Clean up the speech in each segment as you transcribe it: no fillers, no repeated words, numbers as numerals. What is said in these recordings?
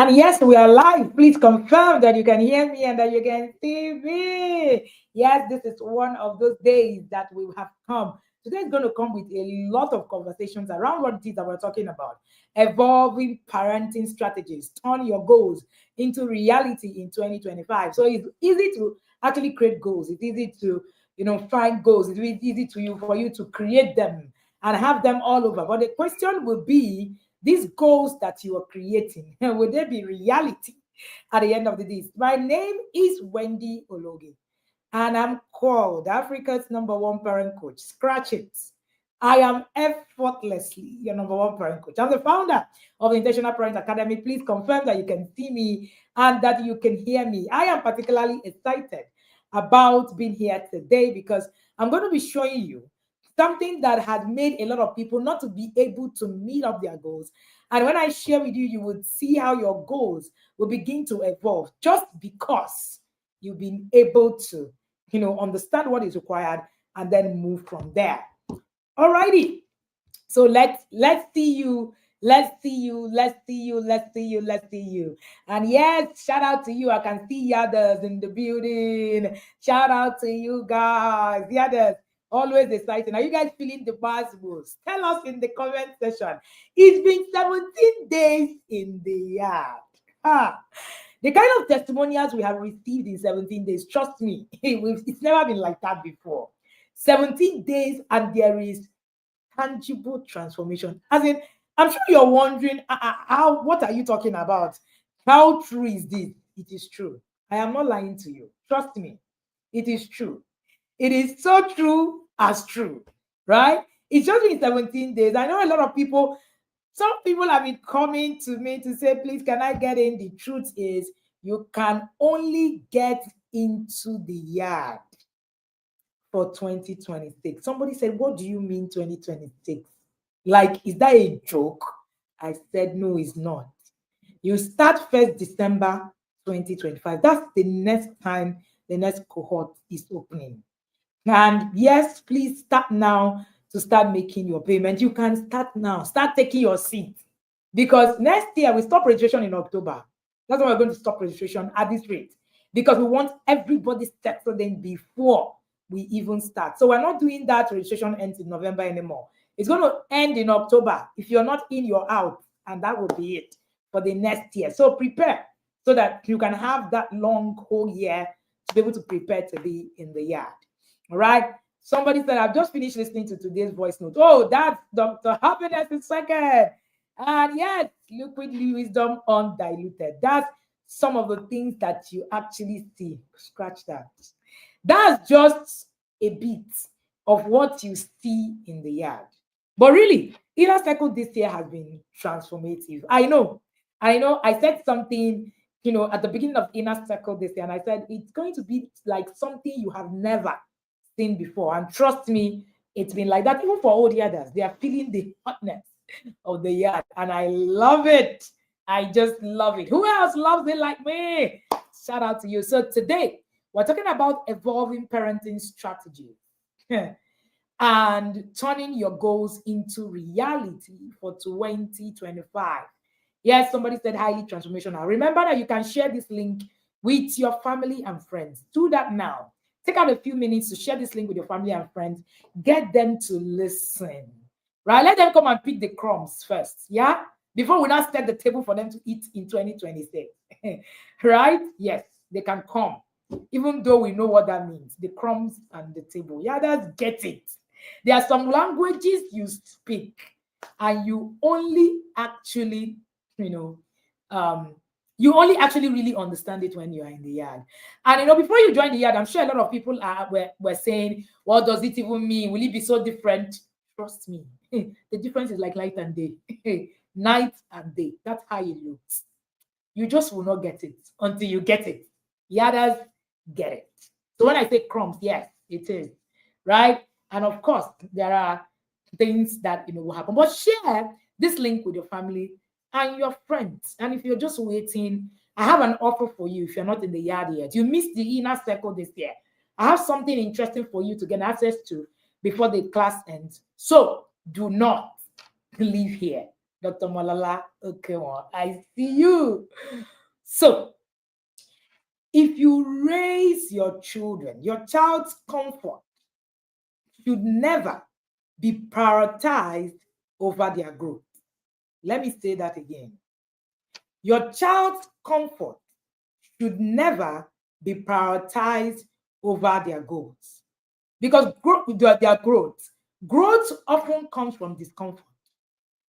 And yes, we are live. Please confirm that you can hear me and that you can see me. Yes, this is one of those days that we have come. Today is going to come with a lot of conversations around what it is that we're talking about. Evolving parenting strategies, turn your goals into reality in 2025. So it's easy to actually create goals. It's easy to, find goals. It's really easy for you to create them and have them all over. But the question will be, these goals that you are creating, will they be reality at the end of the day? My name is Wendy Ologe, and I'm called Africa's #1 parent coach. Scratch it. I am effortlessly your #1 parent coach. I'm the founder of Intentional Parent Academy. Please confirm that you can see me and that you can hear me. I am particularly excited about being here today because I'm going to be showing you something that has made a lot of people not to be able to meet up their goals. And when I share with you, you would see how your goals will begin to evolve just because you've been able to, understand what is required and then move from there. Alrighty. So let's see you. Let's see you. Let's see you. Let's see you. Let's see you. And yes, shout out to you. I can see others in the building. Shout out to you guys. The others. Always exciting. Are you guys feeling the buzzwords? Tell us in the comment section. It's been 17 days in the yard. Ah, the kind of testimonials we have received in 17 days, trust me, it's never been like that before. 17 days and there is tangible transformation. As in, I'm sure you're wondering, how, what are you talking about? How true is this? It is true. I am not lying to you. Trust me. It is true. It is so true as true, right? It's just been 17 days. I know a lot of people, some people have been coming to me to say, please, can I get in? The truth is, you can only get into the yard for 2026. Somebody said, what do you mean 2026? Like, is that a joke? I said, no, it's not. You start 1st December 2025. That's the next time the next cohort is opening. And yes, please start now to start making your payment. You can start now. Start taking your seat. Because next year we stop registration in October. That's why we're going to stop registration at this rate. Because we want everybody settled in before we even start. So we're not doing that registration ends in November anymore. It's going to end in October. If you're not in, you're out. And that will be it for the next year. So prepare so that you can have that long whole year to be able to prepare to be in the yard. All right. Somebody said, I've just finished listening to today's voice note. Oh, that's Dr. Happiness is second. And yes, liquid wisdom undiluted. That's some of the things that you actually see. Scratch that. That's just a bit of what you see in the yard. But really, Inner Circle this year has been transformative. I know. I said something, at the beginning of Inner Circle this year, and I said it's going to be like something you have never seen before. And trust me, it's been like that. Even for all the others, they are feeling the hotness of the yard, and I love it. I just love it. Who else loves it like me? Shout out to you. So today we're talking about evolving parenting strategies and turning your goals into reality for 2025. Yes, somebody said highly transformational. Remember that you can share this link with your family and friends. Do that now. Take out a few minutes to share this link with your family and friends. Get them to listen. Right? Let them come and pick the crumbs first. Yeah? Before we now set the table for them to eat in 2026. Right? Yes, they can come. Even though we know what that means. The crumbs and the table. Yeah, that's get it. There are some languages you speak and you only actually, you only actually really understand it when you are in the yard. And before you join the yard, I'm sure a lot of people were saying, what does it even mean? Will it be so different? Trust me, the difference is like night and day. Night and day. That's how it looks. You just will not get it until you get it. Yarders get it. So when I say crumbs, yes, it is. Right? And of course, there are things that will happen. But share this link with your family and your friends. And if you're just waiting, I have an offer for you if you're not in the yard yet. You missed the Inner Circle this year. I have something interesting for you to get access to before the class ends. So do not leave here Dr. Malala Okewa, I see you. So, if you raise your children, your child's comfort should never be prioritized over their growth. Let me say that again. Your child's comfort should never be prioritized over their goals. Because growth often comes from discomfort.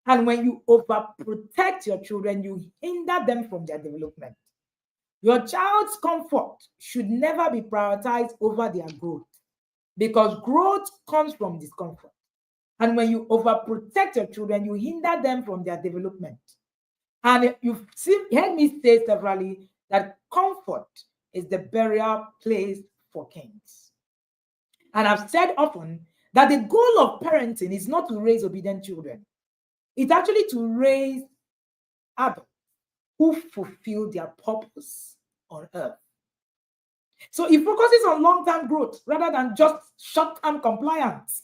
And when you overprotect your children, you hinder them from their development. Your child's comfort should never be prioritized over their growth because growth comes from discomfort. And when you overprotect your children, you hinder them from their development. And you've heard me say severally that comfort is the burial place for kings. And I've said often that the goal of parenting is not to raise obedient children. It's actually to raise adults who fulfill their purpose on earth. So it focuses on long-term growth rather than just short-term compliance.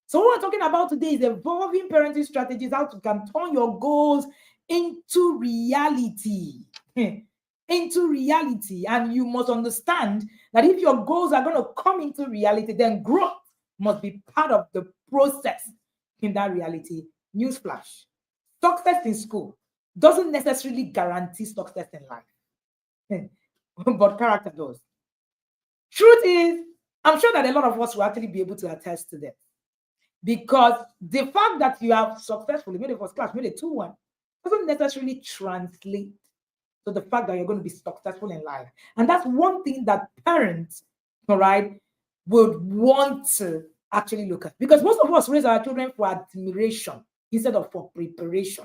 So what we're talking about today is evolving parenting strategies, how you can turn your goals into reality. Into reality. And you must understand that if your goals are going to come into reality, then growth must be part of the process in that reality. Newsflash: success in school doesn't necessarily guarantee success in life, but character does. Truth is, I'm sure that a lot of us will actually be able to attest to that. Because the fact that you have successfully made a first class, made a 2-1, doesn't necessarily translate to the fact that you're going to be successful in life. And that's one thing that parents, all right, would want to actually look at. Because most of us raise our children for admiration instead of for preparation.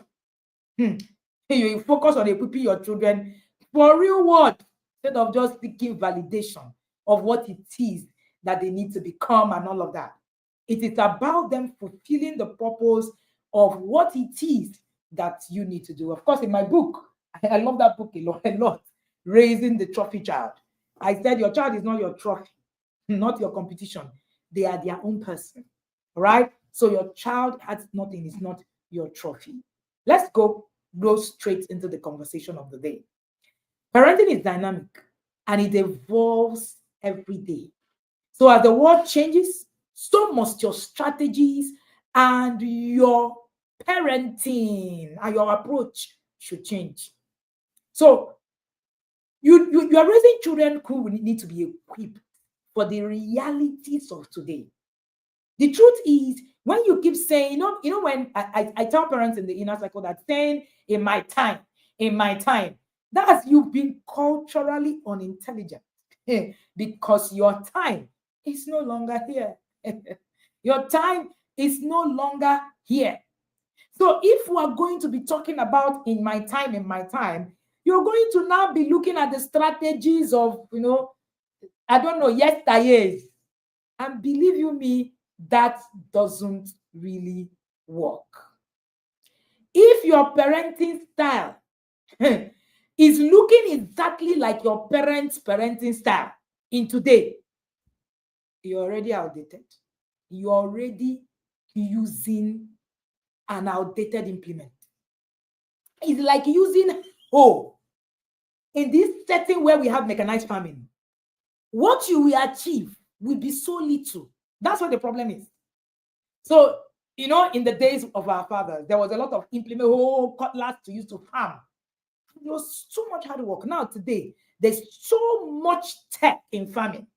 You focus on equipping your children for real world instead of just seeking validation of what it is that they need to become and all of that. It is about them fulfilling the purpose of what it is that you need to do. Of course, in my book, I love that book a lot, Raising the Trophy Child. I said your child is not your trophy, not your competition. They are their own person, right? So your child has nothing, is not your trophy. Let's go straight into the conversation of the day. Parenting is dynamic and it evolves every day. So as the world changes, so must your strategies and your parenting and your approach should change. So you are raising children who will need to be equipped for the realities of today. The truth is, when you keep saying, when I tell parents in the inner circle that saying in my time, that's you being culturally unintelligent because your time is no longer here. Your time is no longer here. So if we are going to be talking about in my time, you're going to now be looking at the strategies of, yesteryears. And believe you me, that doesn't really work. If your parenting style is looking exactly like your parents' parenting style in today, you're already outdated. You're already using an outdated implement. It's like using hoe in this setting where we have mechanized farming. What you will achieve will be so little. That's what the problem is. So, in the days of our fathers, there was a lot of implement, cutlass to use to farm. There was so much hard work. Now, today, there's so much tech in farming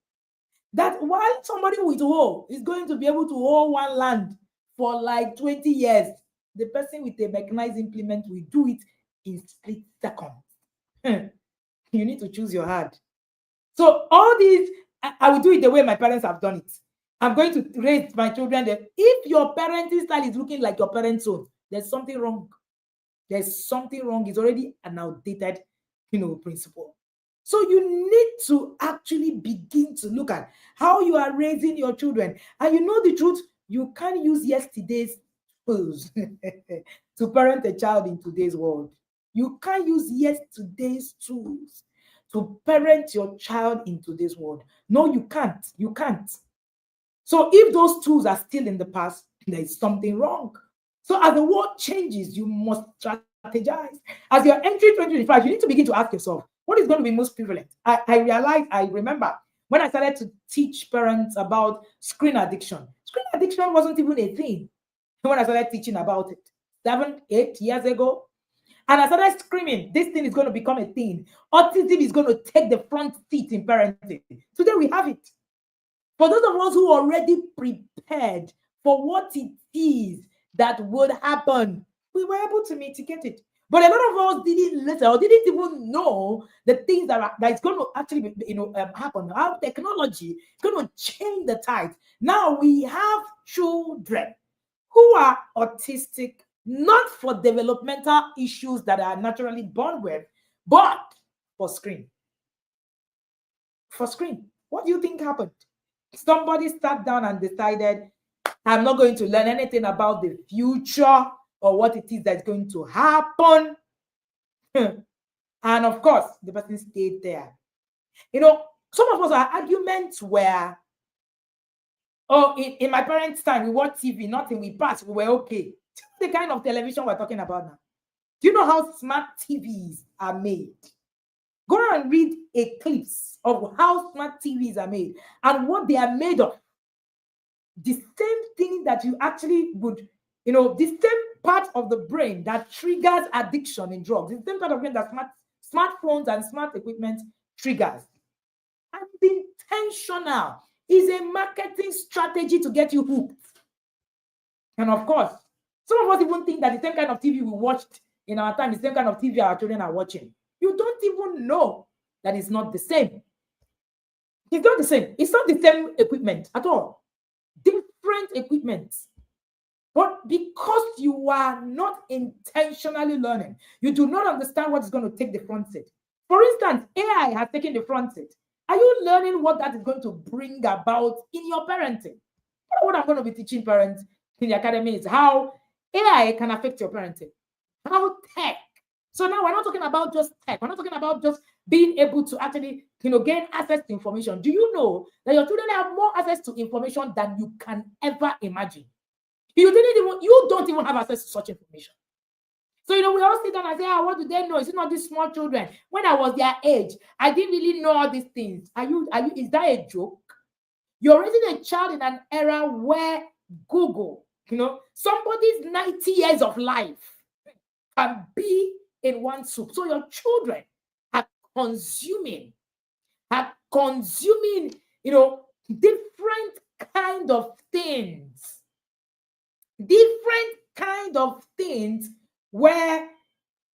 that while somebody with hoe is going to be able to hoe one land for like 20 years, the person with a mechanized implement will do it in split seconds. You need to choose your hand. So all these, I will do it the way my parents have done it. I'm going to raise my children there. If your parenting style is looking like your parents' own, there's something wrong. There's something wrong. It's already an outdated, principle. So you need to actually begin to look at how you are raising your children. And the truth, you can't use yesterday's tools to parent a child in today's world. You can't use yesterday's tools to parent your child in today's world. No, you can't. You can't. So if those tools are still in the past, there is something wrong. So as the world changes, you must strategize. As you're entering 2025, you need to begin to ask yourself, what is going to be most prevalent? I remember when I started to teach parents about screen addiction. Screen addiction wasn't even a thing when I started teaching about it 7, 8 years ago. And I started screaming, this thing is going to become a thing. Autism is going to take the front seat in parenting. Today we have it. For those of us who already prepared for what it is that would happen, we were able to mitigate it. But a lot of us didn't listen or didn't even know the things that is going to actually happen. How technology is going to change the tide. Now we have children who are autistic, not for developmental issues that are naturally born with, but for screen. For screen. What do you think happened? Somebody sat down and decided, I'm not going to learn anything about the future or what it is that's going to happen. And of course, the person stayed there. Some of us, our arguments were, oh, in my parents' time, we watched TV, nothing, we passed, we were okay. The kind of television we're talking about now. Do you know how smart TVs are made? Go and read a clips of how smart TVs are made and what they are made of. The same thing that you actually would, the same part of the brain that triggers addiction in drugs, the same part of brain that smartphones and smart equipment triggers. And intentional is a marketing strategy to get you hooked. And of course, some of us even think that the same kind of TV we watched in our time is the same kind of TV our children are watching. You don't even know that it's not the same. It's not the same. It's not the same equipment at all. Different equipment. But because you are not intentionally learning, you do not understand what is going to take the front seat. For instance, AI has taken the front seat. Are you learning what that is going to bring about in your parenting? What I'm going to be teaching parents in the academy is how AI can affect your parenting. How tech. So now we're not talking about just tech. We're not talking about just being able to actually, gain access to information. Do you know that your children have more access to information than you can ever imagine? You don't even have access to such information. So, we all sit down and say, what do they know? Is it not these small children? When I was their age, I didn't really know all these things. Is that a joke? You're raising a child in an era where Google, somebody's 90 years of life can be in one soup. So your children are consuming, different kind of things. Different kind of things where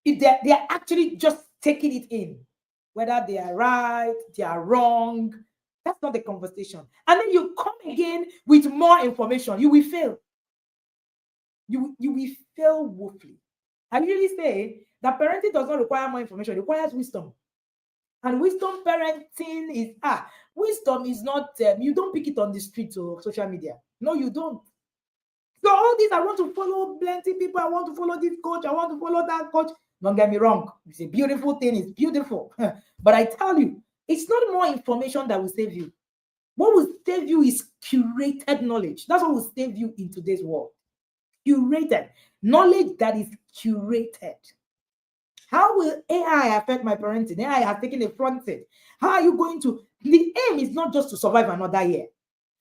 they're actually just taking it in. Whether they are right, they are wrong. That's not the conversation. And then you come again with more information. You will fail. You will fail woefully. I usually say that parenting does not require more information. It requires wisdom. And wisdom parenting is, wisdom is not, you don't pick it on the streets or social media. No, you don't. So all this, I want to follow plenty people. I want to follow this coach. I want to follow that coach. Don't get me wrong. It's a beautiful thing. It's beautiful. But I tell you, it's not more information that will save you. What will save you is curated knowledge. That's what will save you in today's world. Curated. Knowledge that is curated. How will AI affect my parenting? AI has taken a front seat. How are you going to? The aim is not just to survive another year.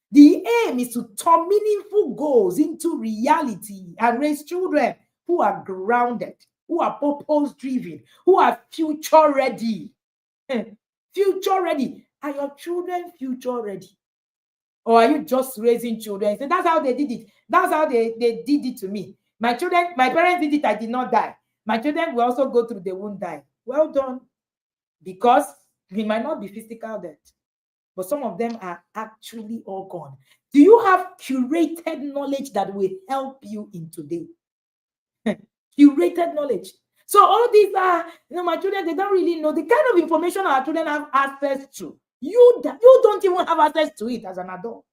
The aim is to turn meaningful goals into reality and raise children who are grounded, who are purpose-driven, who are future-ready. Future-ready. Are your children future-ready? Or are you just raising children? So that's how they did it. That's how they did it to me. My parents did it, I did not die. My children will also go through, they won't die. Well done. Because it might not be physical death, but some of them are actually all gone. Do you have curated knowledge that will help you in today? Curated knowledge. So all these are, my children, they don't really know the kind of information our children have access to. You don't even have access to it as an adult.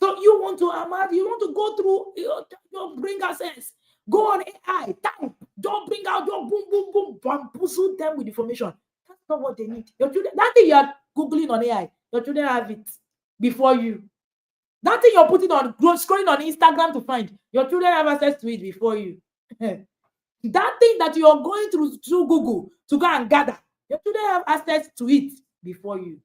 So you want to go through, bring access. Go on AI, type, don't bring out, don't boom, boom, boom, bamboozle them with information. That's not what they need. Your children, that thing you are Googling on AI, your children have it before you. That thing you're putting on, scrolling on Instagram to find, your children have access to it before you. That thing that you're going through Google to go and gather, your children have access to it before you.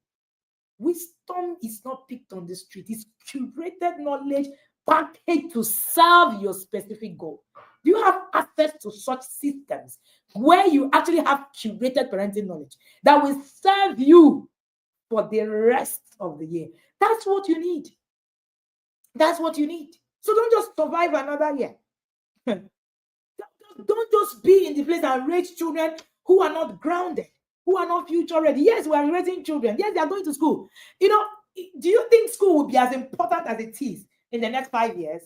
Wisdom is not picked on the street. It's curated knowledge packaged to serve your specific goal. Do you have access to such systems where you actually have curated parenting knowledge that will serve you for the rest of the year? That's what you need. That's what you need. So don't just survive another year. Don't just be in the place and raise children who are not grounded, who are not future ready. Yes, we are raising children. Yes, they are going to school. You know, do you think school will be as important as it is in the next 5 years?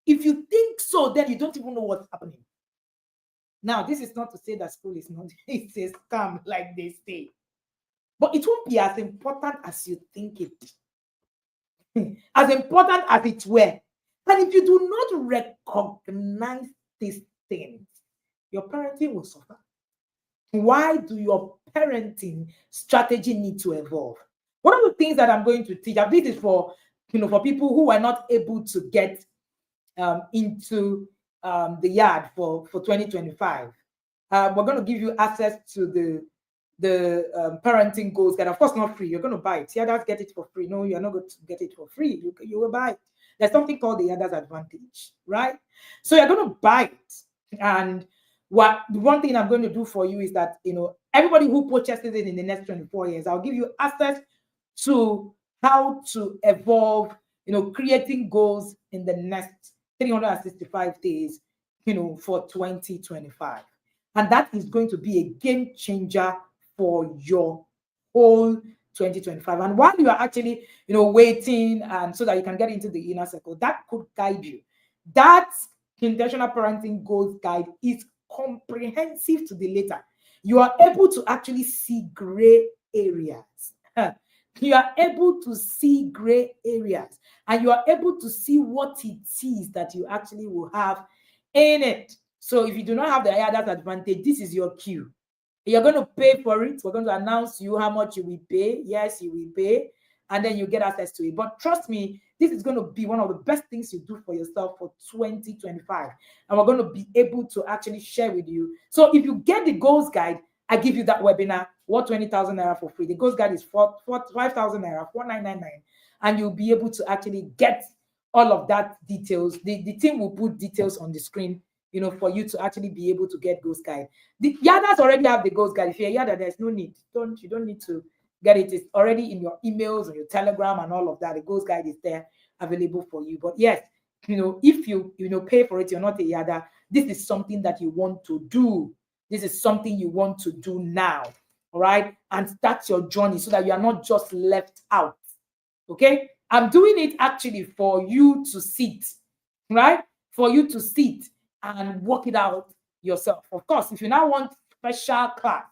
If you think so, then you don't even know what's happening. Now, this is not to say that school is not, it's a scam like they say. But it won't be as important as you think it. As important as it were. And if you do not recognize these things, your parenting will suffer. Why do your parenting strategy need to evolve? One of the things that I'm going to teach, and this is for for people who are not able to get into the yard for 2025. We're going to give you access to the parenting goals that, of course, not free. You're going to buy it. Yadas get it for free. No, you're not going to get it for free. You will buy it. There's something called the Yadas Advantage, right? So you're going to buy it. And the one thing I'm going to do for you is that, everybody who purchases it in the next 24 years, I'll give you access to how to evolve, creating goals in the next 365 days, for 2025. And that is going to be a game changer for your whole 2025. And while you are actually, waiting and so that you can get into the inner circle, that could guide you. That intentional parenting goals guide is comprehensive to the letter. You are able to actually see gray areas. You are able to see gray areas, and you are able to see what it is that you actually will have in it. So if you do not have the Yadas Advantage, this is your cue. You're going to pay for it. We're going to announce to you how much you will pay. Yes, you will pay, and then you get access to it. But trust me, this is going to be one of the best things you do for yourself for 2025. And we're going to be able to actually share with you. So if you get the goals guide, I give you that webinar, what 20,000 naira for free. The goals guide is 5,000 naira, 4,999. And you'll be able to actually get all of that details. The team will put details on the screen, for you to actually be able to get goals guide. The Yadas already have the goals guide. If you're a Yada, there's no need. You don't need to get it. It's already in your emails and your Telegram and all of that. The goals guide is there available for you. But yes, if you pay for it, you're not a Yada. This is something that you want to do. This is something you want to do now. All right. And start your journey so that you are not just left out. Okay. I'm doing it actually for you to sit, right? For you to sit and work it out yourself. Of course, if you now want special class,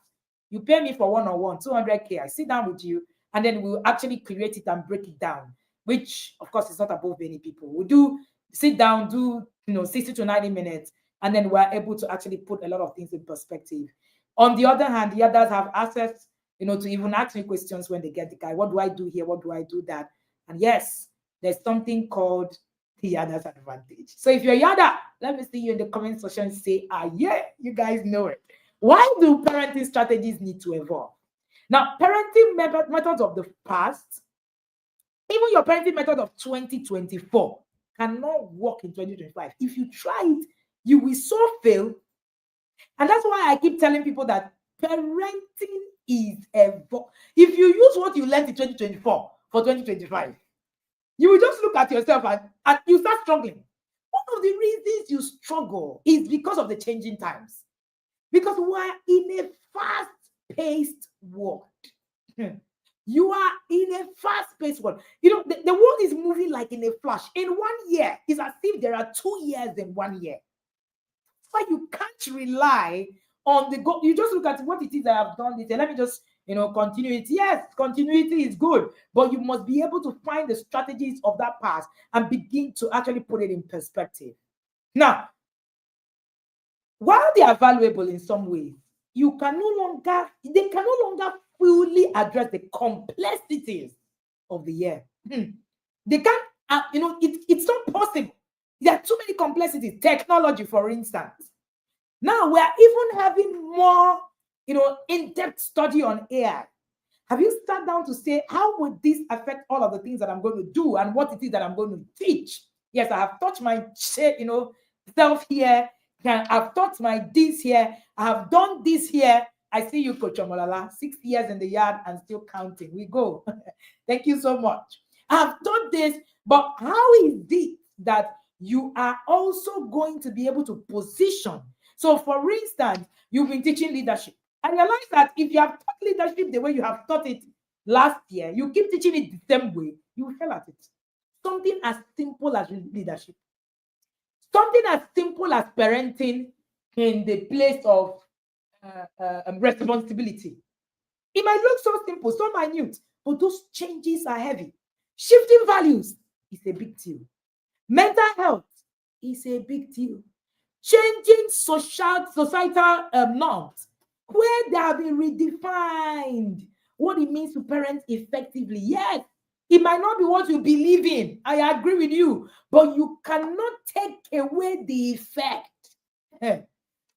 you pay me for one-on-one, 200K. I sit down with you, and then we'll actually create it and break it down, which, of course, is not above many people. We do sit down, do 60 to 90 minutes, and then we're able to actually put a lot of things in perspective. On the other hand, the others have access, to even ask me questions when they get the guide. What do I do here? What do I do that? And yes, there's something called the Yadas Advantage. So if you're Yada, let me see you in the comment section say, yeah, you guys know it. Why do parenting strategies need to evolve? Now, parenting methods of the past, even your parenting method of 2024 cannot work in 2025. If you try it, you will so fail. And that's why I keep telling people that parenting is evolve. If you use what you learned in 2024 for 2025, you will just look at yourself and you start struggling. One of the reasons you struggle is because of the changing times. Because we're in a fast-paced world. You are in a fast-paced world. The world is moving like in a flash. In 1 year, it's as if there are 2 years in 1 year. That's why you can't rely on the goal. You just look at what it is I have done this. And let me just continuity. Yes, continuity is good, but you must be able to find the strategies of that past and begin to actually put it in perspective. Now, while they are valuable in some ways, they can no longer fully address the complexities of the year. They can't It's not possible. There are too many complexities. Technology, for instance. Now we are even having more, in-depth study on AI. Have you sat down to say, how would this affect all of the things that I'm going to do and what it is that I'm going to teach? Yes, I have taught my, self here. I've taught my this here. I have done this here. I see you, Coach Omolala, 6 years in the yard and still counting. We go. Thank you so much. I've done this, but how is it that you are also going to be able to position? So, for instance, you've been teaching leadership. I realize that if you have taught leadership the way you have taught it last year, you keep teaching it the same way, you will fail at it. Something as simple as leadership. Something as simple as parenting in the place of responsibility. It might look so simple, so minute, but those changes are heavy. Shifting values is a big deal. Mental health is a big deal. Changing societal norms, where they have been redefined what it means to parent effectively. Yes, it might not be what you believe in. I agree with you, but you cannot take away the effect.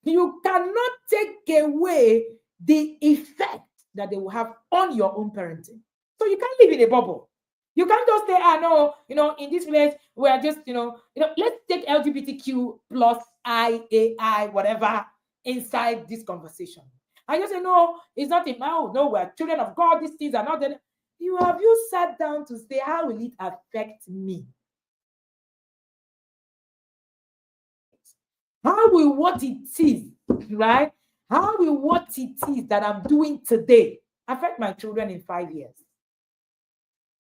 You cannot take away the effect that they will have on your own parenting. So you can't live in a bubble. You can't just say, no, in this place, we are just, let's take LGBTQ plus IAI, whatever, inside this conversation. I just say, no, it's not in my, no, we're children of God. These things are not. Have you sat down to say, how will it affect me? How will what it is, right? How will what it is that I'm doing today affect my children in 5 years?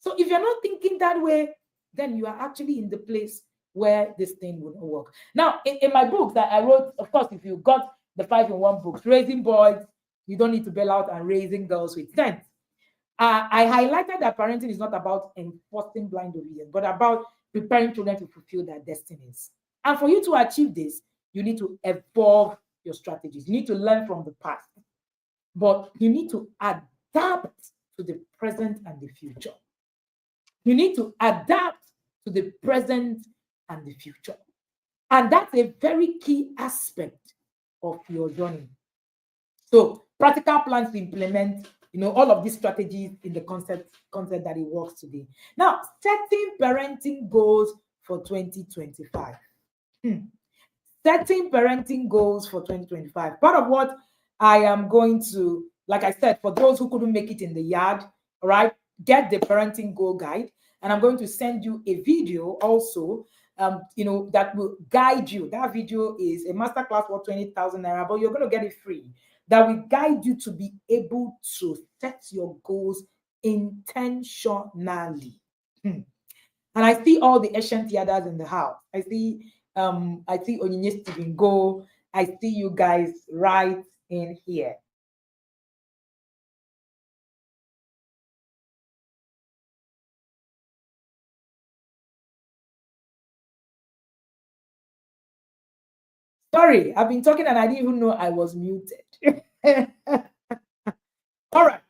So if you're not thinking that way, then you are actually in the place where this thing will not work. Now, in my books that I wrote, of course, if you got the 5-in-1 books, Raising Boys, You Don't Need to Bail Out, and Raising Girls with Sense, I highlighted that parenting is not about enforcing blind obedience, but about preparing children to fulfill their destinies. And for you to achieve this, you need to evolve your strategies. You need to learn from the past, but you need to adapt to the present and the future. You need to adapt to the present and the future. And that's a very key aspect of your journey. So practical plans to implement, all of these strategies in the concept that it works today. Now, setting parenting goals for 2025. Setting parenting goals for 2025. Part of what I am going to, like I said, for those who couldn't make it in the yard, all right, get the parenting goal guide. And I'm going to send you a video also, that will guide you. That video is a masterclass for 20,000 naira, but you're going to get it free. That will guide you to be able to set your goals intentionally. And I see all the ancient yarders in the house. I see Onyinye Stephen Go. I see you guys right in here. Sorry, I've been talking and I didn't even know I was muted. All right.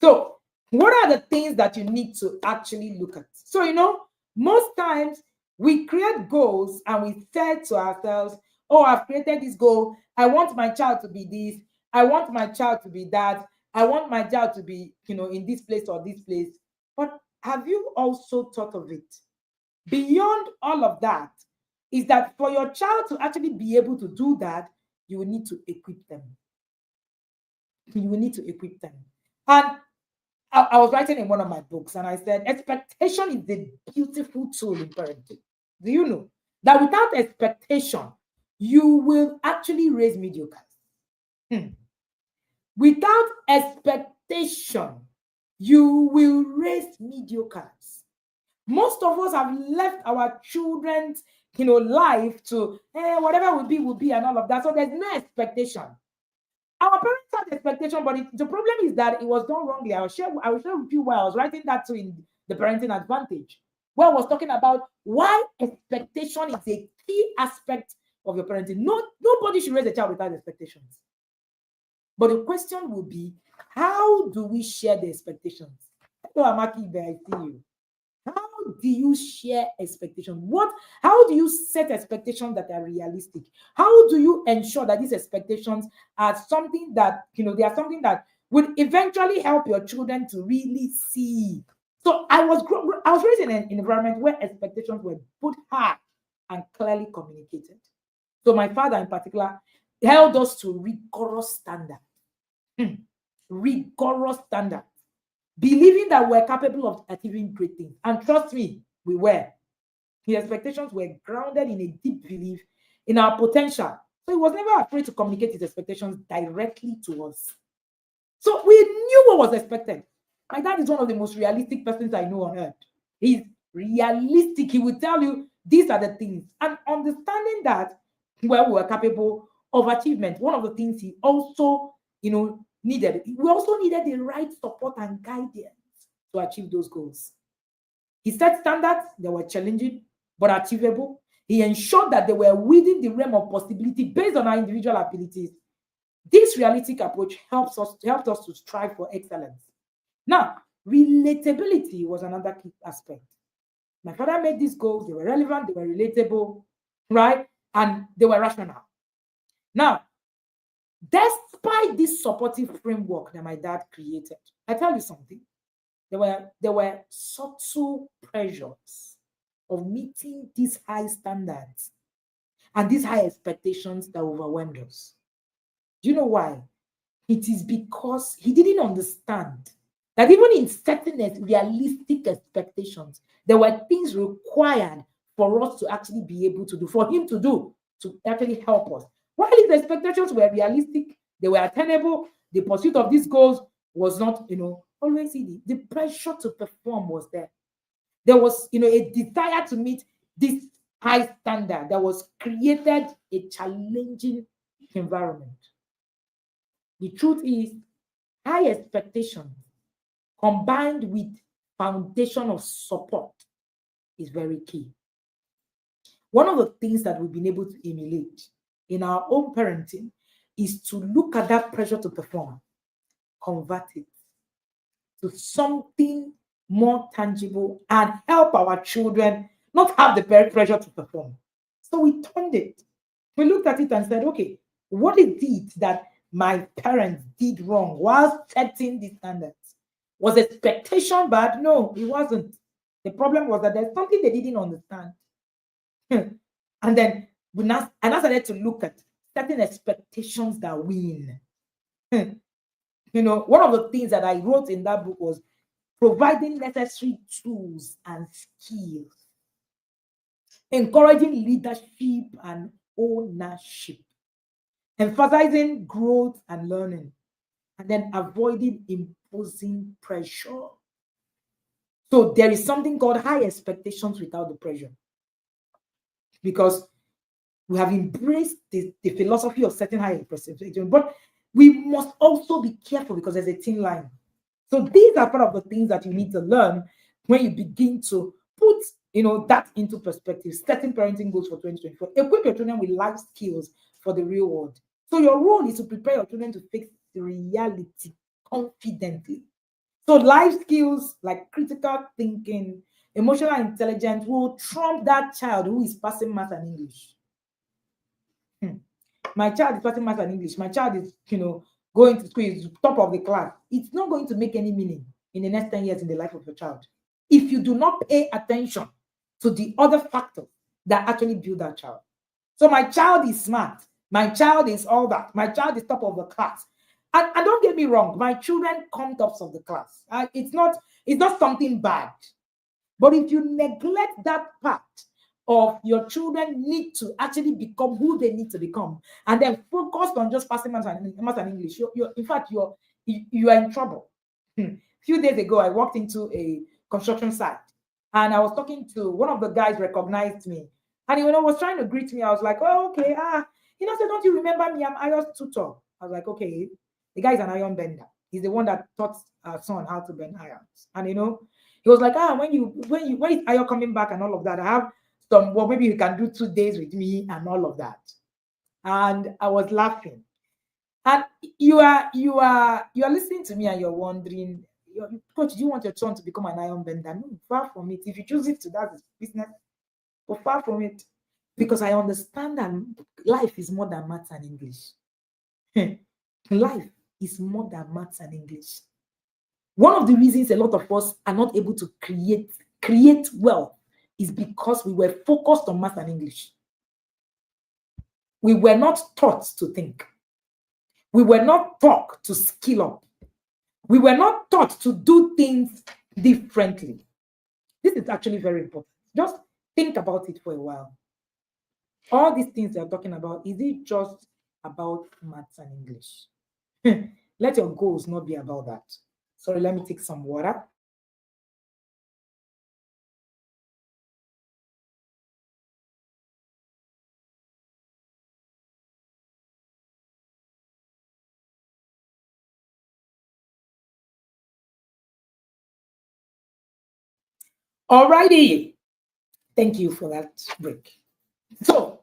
So, what are the things that you need to actually look at? So, most times we create goals and we say to ourselves, oh, I've created this goal. I want my child to be this. I want my child to be that. I want my child to be, in this place or this place. But have you also thought of it? Beyond all of that, is that for your child to actually be able to do that, you will need to equip them. You will need to equip them. And I was writing in one of my books and I said, expectation is a beautiful tool in parenting. Do you know that without expectation, you will actually raise mediocres? Without expectation, you will raise mediocres. Most of us have left our children's, life to whatever will be and all of that. So there's no expectation. Our parents had expectation, but the problem is that it was done wrongly. I will share with you why I was writing that too in the Parenting Advantage, where I was talking about why expectation is a key aspect of your parenting. Nobody should raise a child without expectations. But the question will be, how do we share the expectations? Hello, Amaki, I see you. How do you share expectations? How do you set expectations that are realistic? How do you ensure that these expectations are something that, they are something that would eventually help your children to really see? So I was raised in an environment where expectations were put high and clearly communicated. So my father in particular held us to rigorous standards. Rigorous standards, believing that we're capable of achieving great things. And trust me, we were. His expectations were grounded in a deep belief in our potential. So he was never afraid to communicate his expectations directly to us. So we knew what was expected. My dad is one of the most realistic persons I know on earth. He's realistic. He will tell you these are the things. And understanding that, well, we were capable of achievement. One of the things he also, needed, we also needed the right support and guidance to achieve those goals. He set standards that were challenging but achievable. He ensured that they were within the realm of possibility based on our individual abilities. This realistic approach helped us to strive for excellence. Now, relatability was another key aspect. My father made these goals, they were relevant, they were relatable, right? And they were rational. Now, despite this supportive framework that my dad created, I tell you something, there were subtle pressures of meeting these high standards and these high expectations that overwhelmed us. Do you know why? It is because he didn't understand that even in setting realistic expectations, there were things required for us to actually be able to do, for him to do, to actually help us. While his expectations were realistic, they were attainable, the pursuit of these goals was not, always easy. The pressure to perform was there. There was, a desire to meet this high standard that was created a challenging environment. The truth is, high expectations combined with foundation of support is very key. One of the things that we've been able to emulate in our own parenting is to look at that pressure to perform, convert it to something more tangible, and help our children not have the pressure to perform. So we turned it. We looked at it and said, okay, what is it that my parents did wrong while setting the standards? Was expectation bad? No, it wasn't. The problem was that there's something they didn't understand. And then I started to look at certain expectations that win. One of the things that I wrote in that book was providing necessary tools and skills, encouraging leadership and ownership, emphasizing growth and learning, and then avoiding imposing pressure. So there is something called high expectations without the pressure, because we have embraced the philosophy of setting high expectations, but we must also be careful because there's a thin line. So these are part of the things that you need to learn when you begin to put that into perspective, setting parenting goals for 2024. Equip your children with life skills for the real world. So your role is to prepare your children to face the reality confidently. So life skills like critical thinking, emotional intelligence will trump that child who is passing math and English. My child is passing math and English. My child is, going to school, is top of the class. It's not going to make any meaning in the next 10 years in the life of your child if you do not pay attention to the other factors that actually build that child. So my child is smart. My child is all that. My child is top of the class. And don't get me wrong, my children come tops of the class. It's not something bad. But if you neglect that part of your children need to actually become who they need to become, and then focus on just passing math and English, in fact, you are in trouble. A few days ago, I walked into a construction site, and I was talking to one of the guys, recognized me, and he was trying to greet me. I was like, oh, okay, said, don't you remember me? I'm Ayo's tutor. I was like, okay, the guy's an iron bender. He's the one that taught our son how to bend irons, and he was like, when is Ayo coming back and all of that? I have maybe you can do 2 days with me and all of that. And I was laughing. And you are listening to me and you're wondering, Coach, do you want your son to become an iron bender? No, far from it. If you choose it to, that is business, but far from it. Because I understand that life is more than maths and English. Life is more than maths and English. One of the reasons a lot of us are not able to create wealth is because we were focused on maths and English. We were not taught to think. We were not taught to skill up. We were not taught to do things differently. This is actually very important. Just think about it for a while. All these things they're talking about, is it just about maths and English? Let your goals not be about that. Sorry, let me take some water. Alrighty. Thank you for that break. So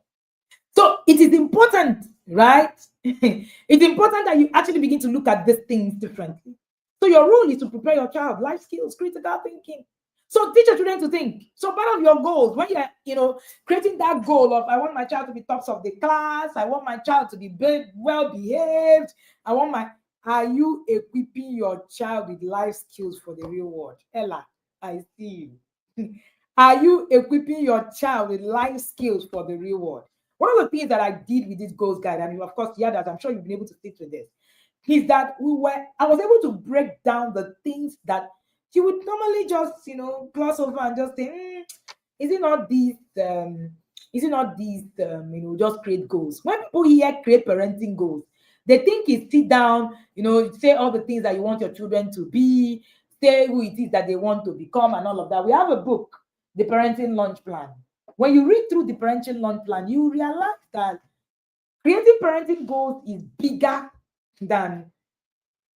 it is important, right? It's important that you actually begin to look at these things differently. So your role is to prepare your child, life skills, critical thinking. So teach your children to think. So part of your goals, when you're, creating that goal of, I want my child to be tops of the class, I want my child to be well behaved, are you equipping your child with life skills for the real world? Ella, I see you. Are you equipping your child with life skills for the real world? One of the things that I did with this goals guide, and of course, yeah, that I'm sure you've been able to stick with this, is that I was able to break down the things that you would normally just, gloss over and just say, is it not these, just create goals. When people hear create parenting goals, they think it's sit down, say all the things that you want your children to be, say who it is that they want to become and all of that. We have a book, The Parenting Launch Plan. When you read through the Parenting Launch Plan, you realize that creating parenting goals is bigger than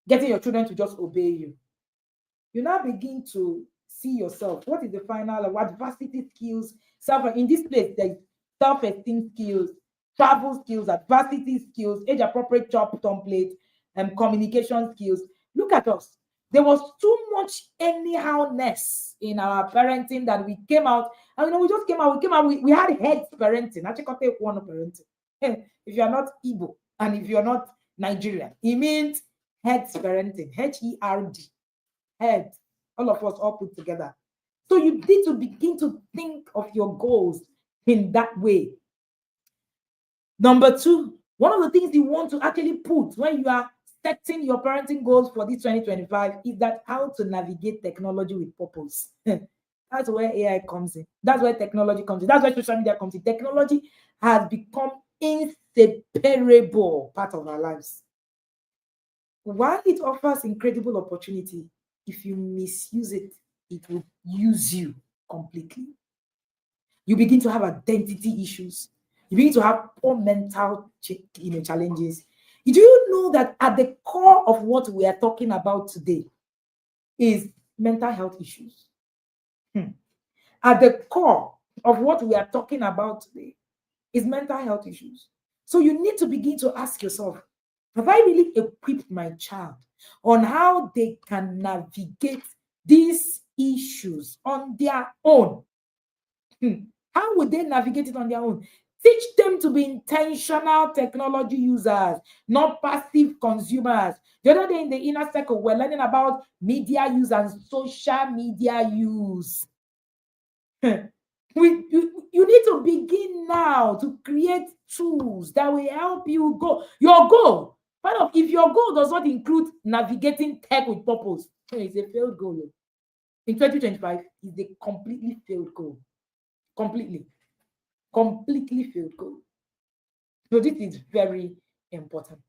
getting your children to just obey you. You now begin to see yourself. What is the final adversity skills? In this place, there's self-esteem skills, travel skills, adversity skills, age-appropriate job template, and communication skills. Look at us. There was too much anyhowness in our parenting that we came out, and we just came out, we had heads parenting. Actually, can't take one parenting. If you're not Igbo and if you're not Nigerian, it means heads parenting, H-E-R-D, head, all of us all put together. So you need to begin to think of your goals in that way. Number two, one of the things you want to actually put when you are setting your parenting goals for this 2025 is that how to navigate technology with purpose. That's where AI comes in. That's where technology comes in. That's where social media comes in. Technology has become inseparable part of our lives. While it offers incredible opportunity, if you misuse it, it will use you completely. You begin to have identity issues. You begin to have poor mental challenges. Do you know that at the core of what we are talking about today is mental health issues? At the core of what we are talking about today is mental health issues. So you need to begin to ask yourself, have I really equipped my child on how they can navigate these issues on their own? How would they navigate it on their own? Teach them to be intentional technology users, not passive consumers. The other day in the inner circle, we're learning about media use and social media use. You need to begin now to create tools that will help you go. Your goal, if your goal does not include navigating tech with purpose, it's a failed goal. In 2025, it's a completely failed goal. Completely failed goal. So this is very important.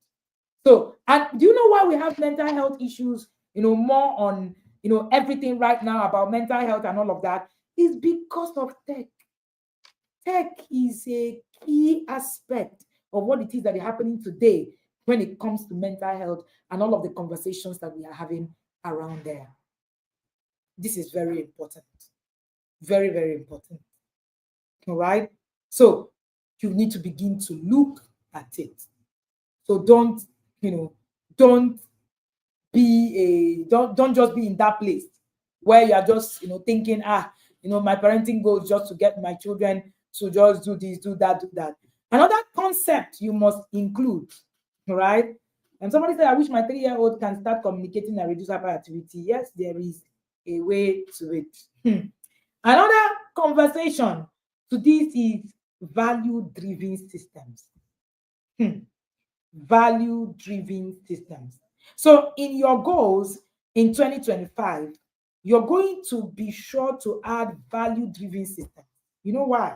So, and do you know why we have mental health issues, more on, everything right now about mental health and all of that? Is because of tech. Tech is a key aspect of what it is that is happening today when it comes to mental health and all of the conversations that we are having around there. This is very important. Very, very important. All right. So you need to begin to look at it. So don't don't just be in that place where you are just thinking, my parenting goal is just to get my children to just do this, do that, do that. Another concept you must include, right? And somebody said, I wish my 3-year-old can start communicating and reduce hyperactivity. Yes, there is a way to it. Another conversation to this is value-driven systems. Value-driven systems. So in your goals in 2025, you're going to be sure to add value-driven systems. You know why?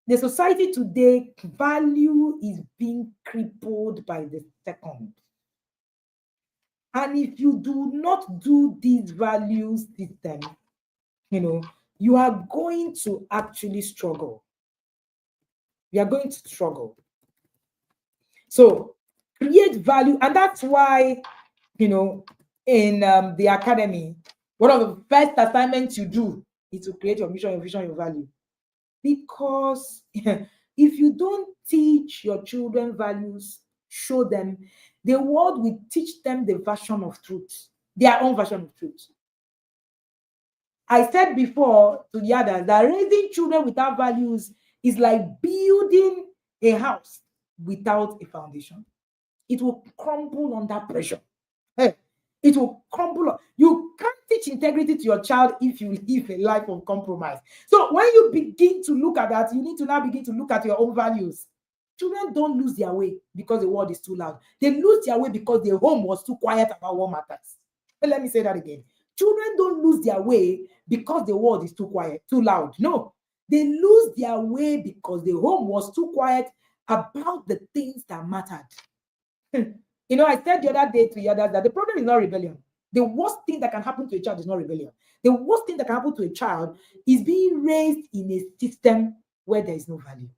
The society today, value is being crippled by the second. And if you do not do these value systems, you are going to actually struggle. You are going to struggle. So create value. And that's why, in the academy, one of the first assignments you do is to create your mission, your vision, your value. Because if you don't teach your children values, show them, the world will teach them the version of truth, their own version of truth. I said before to the others that raising children without values is like building a house without a foundation. It will crumble under pressure. It will crumble. You can't teach integrity to your child if you live a life of compromise. So when you begin to look at that, you need to now begin to look at your own values. Children don't lose their way because the world is too loud. They lose their way because the home was too quiet about what matters. Let me say that again. Children don't lose their way because the world is too quiet, too loud. No, they lose their way because the home was too quiet about the things that mattered. I said the other day to the others that the problem is not rebellion. The worst thing that can happen to a child is not rebellion. The worst thing that can happen to a child is being raised in a system where there is no value.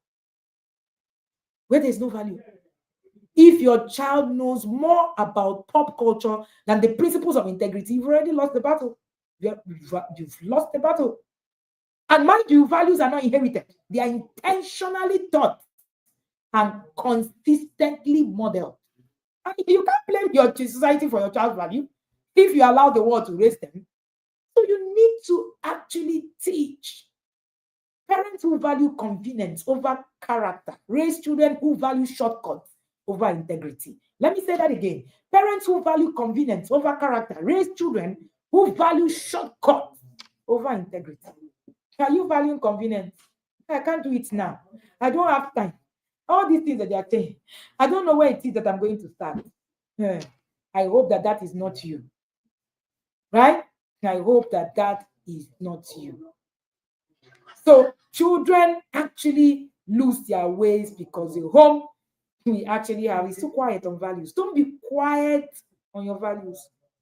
Where there is no value. If your child knows more about pop culture than the principles of integrity, you've already lost the battle. You've lost the battle. And mind you, values are not inherited. They are intentionally taught and consistently modeled. And you can't blame your society for your child's value if you allow the world to raise them. So you need to actually teach. Parents who value convenience over character raise children who value shortcuts over integrity. Let me say that again. Parents who value convenience over character raise children who value shortcuts over integrity. Are you valuing convenience? I can't do it now. I don't have time. All these things that they are saying, I don't know where it is that I'm going to start. I hope that is not you. Right? I hope that is not you. So children actually lose their ways because the home we actually have is too quiet on values. Don't be quiet on your values.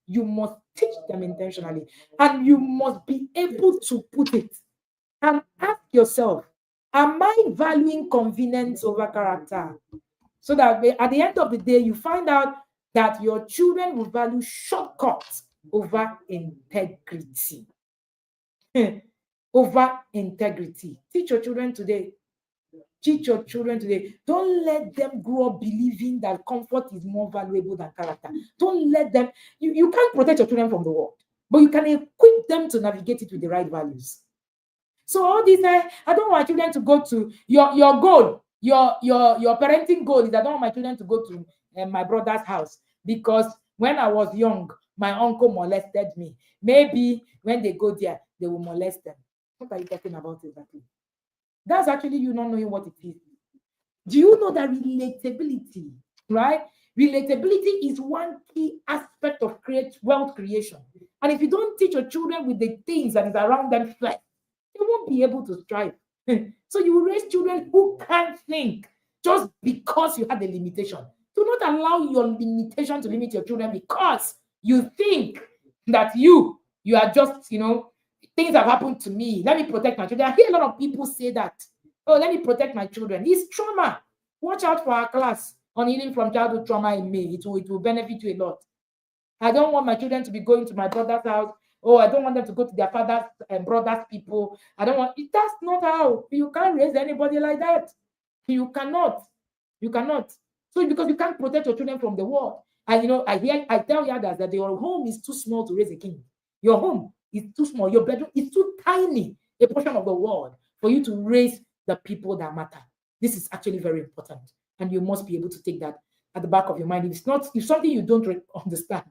You must teach them intentionally, and you must be able to put it and ask yourself, am I valuing convenience over character? So that at the end of the day, you find out that your children will value shortcuts over integrity. Over integrity. Teach your children today. Teach your children today. Don't let them grow up believing that comfort is more valuable than character. Don't let them. You can't protect your children from the world, but you can equip them to navigate it with the right values. So all these, I don't want my children to go to your goal. Your parenting goal is I don't want my children to go to my brother's house because when I was young, my uncle molested me. Maybe when they go there, they will molest them. What are you talking about exactly? That's actually you not knowing what it is. Do you know that relatability, right? Relatability is one key aspect of wealth creation. And if you don't teach your children with the things that is around them first, they won't be able to strive. So you raise children who can't think just because you have the limitation. Do not allow your limitation to limit your children because you think that you are just, things have happened to me. Let me protect my children. I hear a lot of people say that. Oh, let me protect my children. It's trauma. Watch out for our class on healing from childhood trauma in May. It will benefit you a lot. I don't want my children to be going to my brother's house. Oh, I don't want them to go to their father's and brother's people. I don't want it. That's not how. You can't raise anybody like that. You cannot. You cannot. So because you can't protect your children from the world. And I tell Yadas that your home is too small to raise a king. Your home is too small. Your bedroom is too tiny, a portion of the world, for you to raise the people that matter. This is actually very important. And you must be able to take that at the back of your mind. If something you don't understand,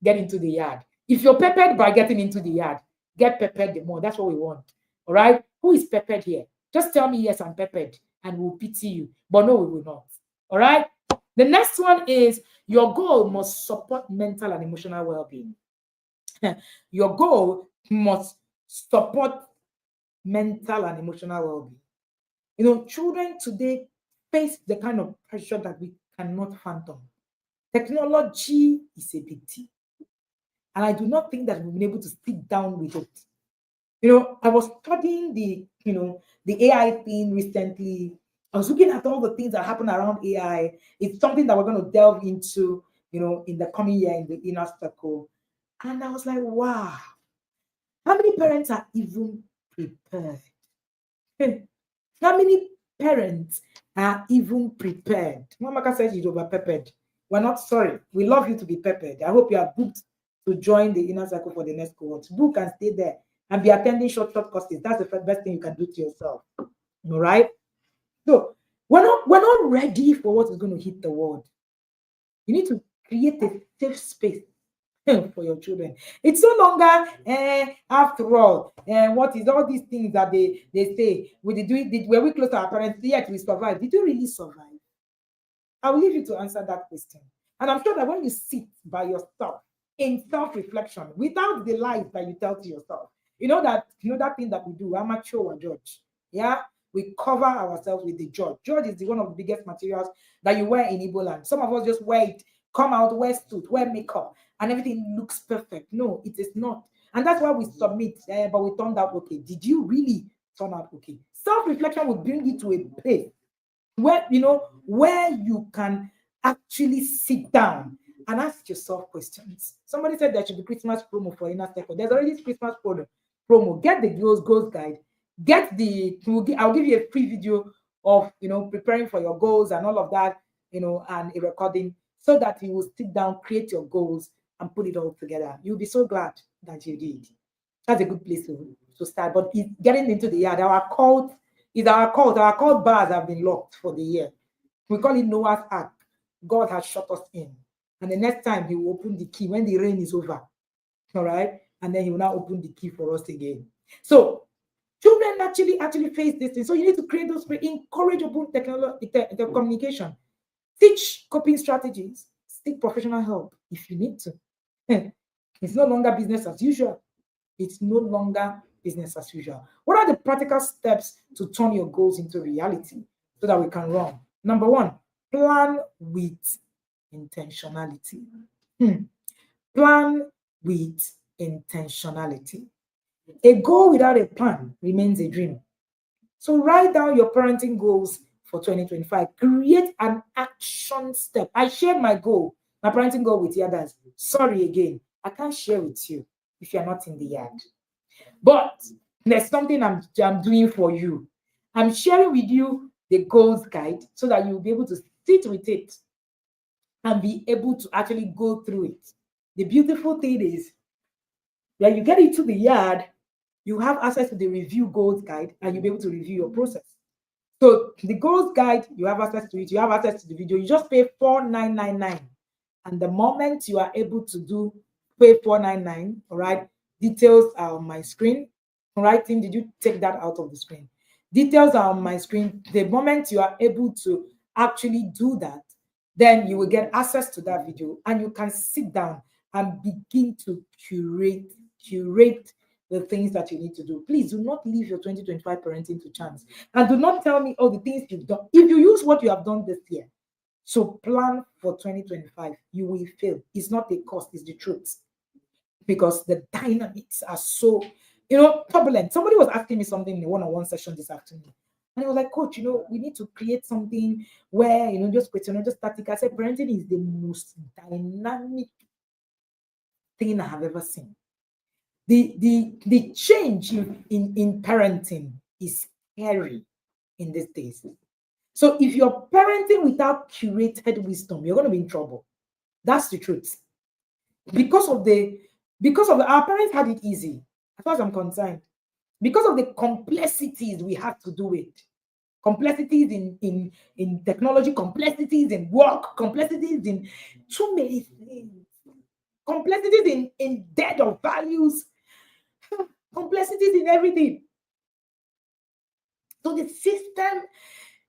get into the yard. If you're peppered by getting into the yard, get peppered the more. That's what we want. All right? Who is peppered here? Just tell me, yes, I'm peppered, and we'll pity you. But no, we will not. All right? The next one is your goal must support mental and emotional well-being. Your goal must support mental and emotional well-being. Children today face the kind of pressure that we cannot fathom. Technology is a big deal. And I do not think that we've been able to sit down with it. I was studying the AI thing recently. I was looking at all the things that happen around AI. It's something that we're going to delve into, in the coming year in the inner circle. And I was like, wow, how many parents are even prepared? How many parents are even prepared? Mamaka says she's over peppered. We're not sorry. We love you to be peppered. I hope you are booked to join the inner circle for the next cohort. Book and stay there and be attending short courses. That's the best thing you can do to yourself. All right. So we're not ready for what is going to hit the world. You need to create a safe space for your children. It's no longer after all, what is all these things that they say? Were we close to our parents? Yet we survived. Did you really survive? I will leave you to answer that question. And I'm sure that when you sit by yourself in self-reflection, without the lies that you tell to yourself, that thing that we do, amateur or judge. Yeah, we cover ourselves with the judge. Judge is one of the biggest materials that you wear in Igbo land. Some of us just wear it, come out, wear suit, wear makeup, and everything looks perfect. No, it is not. And that's why we submit, but we turned out okay. Did you really turn out okay? Self-reflection will bring you to a place where you can actually sit down and ask yourself questions. Somebody said there should be Christmas promo for inner circle. There's already Christmas promo. Get the goals guide. I'll give you a free video of preparing for your goals and all of that, and a recording, so that you will sit down, create your goals, and put it all together. You'll be so glad that you did. That's a good place to start. But getting into the yard, our cult bars have been locked for the year. We call it Noah's Ark. God has shut us in. And the next time he will open the key when the rain is over. All right. And then he will now open the key for us again. So children actually face this thing. So you need to create those, encourage open the communication, teach coping strategies, seek professional help if you need to. It's no longer business as usual. It's no longer business as usual. What are the practical steps to turn your goals into reality so that we can run? Number one, plan with intentionality. Plan with intentionality. A goal without a plan remains a dream. So write down your parenting goals for 2025. Create an action step. I shared my parenting goal with Yadas. Sorry again, I can't share with you if you're not in the yard. But there's something I'm doing for you. I'm sharing with you the goals guide so that you'll be able to sit with it and be able to actually go through it. The beautiful thing is when you get into the yard, you have access to the review goals guide and you'll be able to review your process. So the goals guide, you have access to it. You have access to the video. You just pay $4,999. And the moment you are able to pay $4,999, all right, details are on my screen. All right, team, did you take that out of the screen? Details are on my screen. The moment you are able to actually do that, then you will get access to that video and you can sit down and begin to curate the things that you need to do. Please do not leave your 2025 parenting to chance. And do not tell me all the things you've done. If you use what you have done this year, so plan for 2025, you will fail. It's not a cost, it's the truth. Because the dynamics are so, turbulent. Somebody was asking me something in a one-on-one session this afternoon. And he was like, Coach, we need to create something where, just static. I said, parenting is the most dynamic thing I have ever seen. The change in parenting is scary in these days. So if you're parenting without curated wisdom, you're going to be in trouble. That's the truth. Because of our parents had it easy, as far as I'm concerned. Because of the complexities we have to do with, complexities in technology, complexities in work, complexities in too many things, complexities in debt of values, complexities in everything. So the system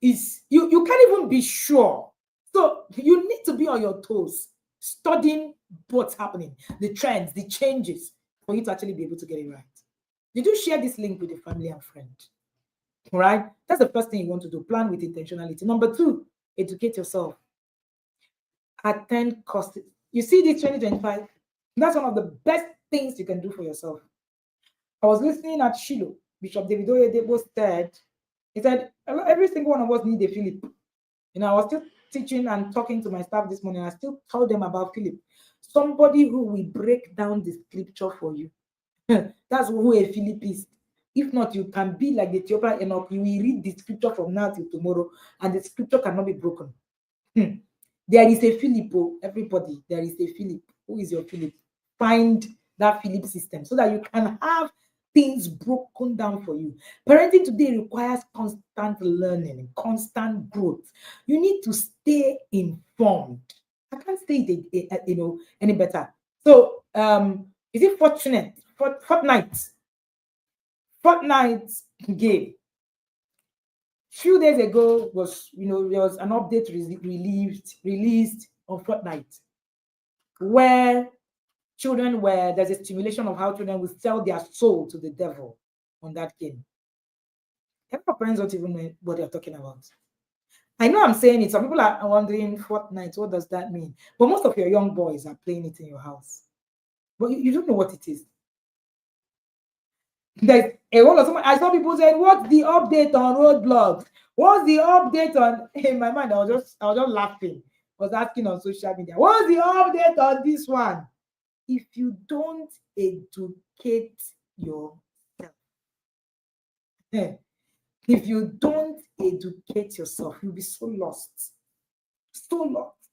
is, you can't even be sure. So you need to be on your toes, studying what's happening, the trends, the changes, for you to actually be able to get it right. Did you share this link with a family and friend? All right, that's the first thing you want to do. Plan with intentionality. Number two, educate yourself. Attend courses. You see this 2025, that's one of the best things you can do for yourself. I was listening at Shiloh. Bishop David Oyedepo said, he said, every single one of us need a Philip. I was still teaching and talking to my staff this morning. I still told them about Philip. Somebody who will break down the scripture for you. That's who a Philip is. If not, you can be like the Ethiopian Enoch. You will read the scripture from now till tomorrow, and the scripture cannot be broken. There is a Philip, everybody. There is a Philip. Who is your Philip? Find that Philip system so that you can have things broken down for you. Parenting today requires constant learning, constant growth. You need to stay informed. I can't say it, any better. So, is it fortunate? Fortnite game. Few days ago there was an update released on Fortnite, where there's a stimulation of how children will sell their soul to the devil on that game. Our parents don't even know what they're talking about. I know I'm saying it. Some people are wondering, Fortnite, what does that mean? But most of your young boys are playing it in your house. But you don't know what it is. I saw people saying, what's the update on Roblox? What's the update on, in my mind, I was just laughing. I was asking on social media, what's the update on this one? If you don't educate yourself, if you don't educate yourself, you'll be so lost. So lost.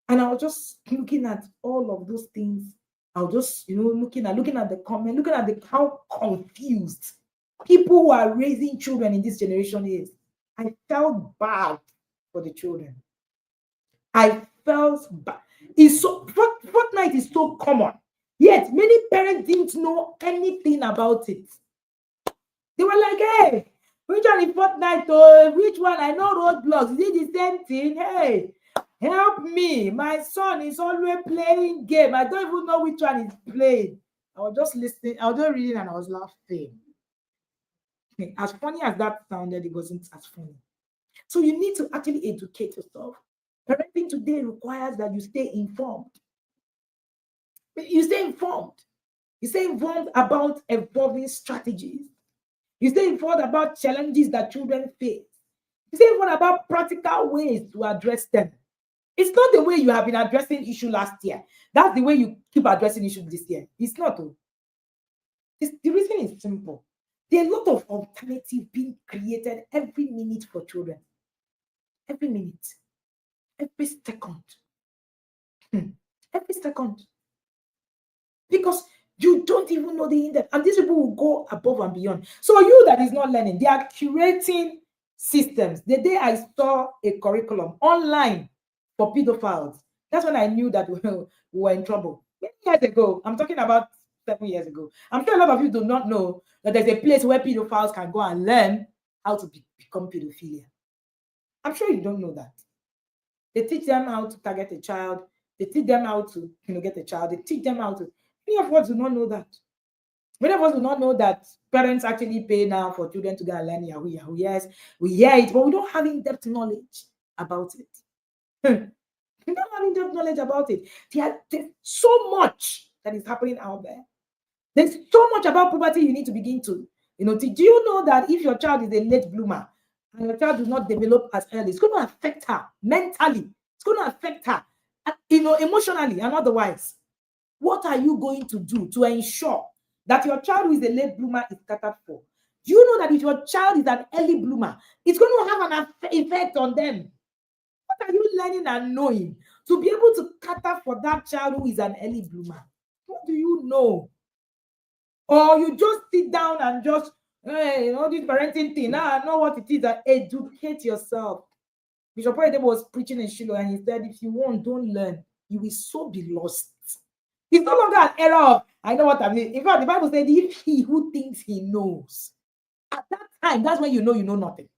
And I was just looking at all of those things. I was just, looking at the comment, looking at how confused people who are raising children in this generation is. I felt bad for the children. I felt bad. Fortnite is so common, yet many parents didn't know anything about it. They were like, hey, which one is Fortnite? Oh, which one? I know Roblox. Is it the same thing? Hey, help me. My son is always playing game. I don't even know which one he's playing. I was just listening. I was just reading and I was laughing. As funny as that sounded, it wasn't as funny. So you need to actually educate yourself. Parenting today requires that you stay informed. You stay informed. You stay informed about evolving strategies. You stay informed about challenges that children face. You stay informed about practical ways to address them. It's not the way you have been addressing issue last year. That's the way you keep addressing issues this year. It's not. The reason is simple. There are a lot of alternatives being created every minute for children. Every minute. Every second. Every second. Because you don't even know the in-depth. And these people will go above and beyond. So you that is not learning, they are curating systems. The day I saw a curriculum online for pedophiles, that's when I knew that we were in trouble. Many years ago, I'm talking about 7 years ago. I'm sure a lot of you do not know that there's a place where pedophiles can go and learn how to become pedophilia. I'm sure you don't know that. They teach them how to target a child. They teach them how to get a child. They teach them how to. Many of us do not know that. Many of us do not know that parents actually pay now for children to go and learn Yahoo. Yes, we hear it, but we don't have in-depth knowledge about it. We don't have in-depth knowledge about it. There's so much that is happening out there. There's so much about puberty you need to begin to, do you know that if your child is a late bloomer and your child does not develop as early, it's going to affect her mentally. It's going to affect her, emotionally and otherwise. What are you going to do to ensure that your child who is a late bloomer is catered for? Do you know that if your child is an early bloomer, it's going to have an effect on them? What are you learning and knowing to be able to cater for that child who is an early bloomer? What do you know? Or you just sit down and just, hey, this parenting thing, now I know what it is. That educate yourself. Bishop Oyedepo was preaching in Shiloh, and he said, if you don't learn, you will so be lost. It's no longer an era of, I know what I mean. In fact, the Bible said, if he who thinks he knows, at that time, that's when you know nothing.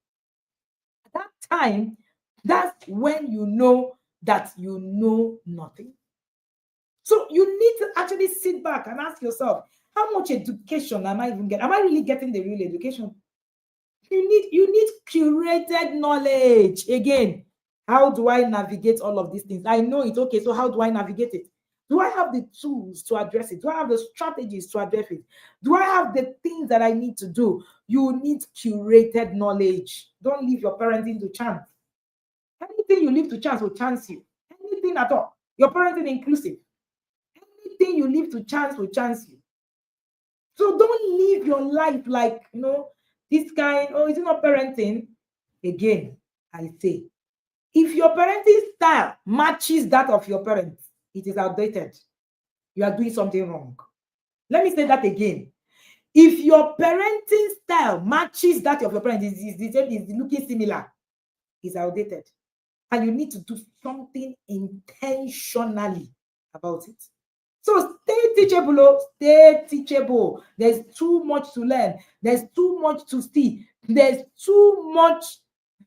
At that time, that's when you know that you know nothing. So you need to actually sit back and ask yourself, how much education am I even getting? Am I really getting the real education? You need curated knowledge. Again, how do I navigate all of these things? I know it. Okay, so how do I navigate it? Do I have the tools to address it? Do I have the strategies to address it? Do I have the things that I need to do? You need curated knowledge. Don't leave your parenting to chance. Anything you leave to chance will chance you. Anything at all. Your parenting inclusive. Anything you leave to chance will chance you. So don't live your life like, this kind, is it not parenting? Again, I say, if your parenting style matches that of your parents, it is outdated. You are doing something wrong. Let me say that again. If your parenting style matches that of your parents, is looking similar, it's outdated. And you need to do something intentionally about it. So stay teachable, stay teachable. There's too much to learn. There's too much to see. There's too much.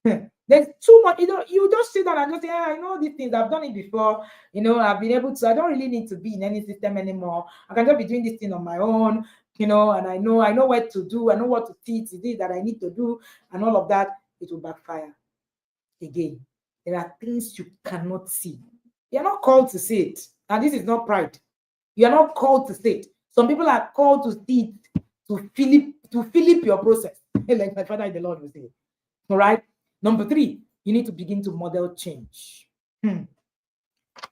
There's too much. You just sit down and just say, I know these things. I've done it before. I've been able to. I don't really need to be in any system anymore. I can just be doing this thing on my own. And I know what to do. I know what to teach. It is that I need to do, and all of that. It will backfire. Again, there are things you cannot see. You're not called to see it, and this is not pride. You are not called to see it. Some people are called to see it, to Philip your process, like my father in the Lord will say. All right. Number 3, you need to begin to model change. You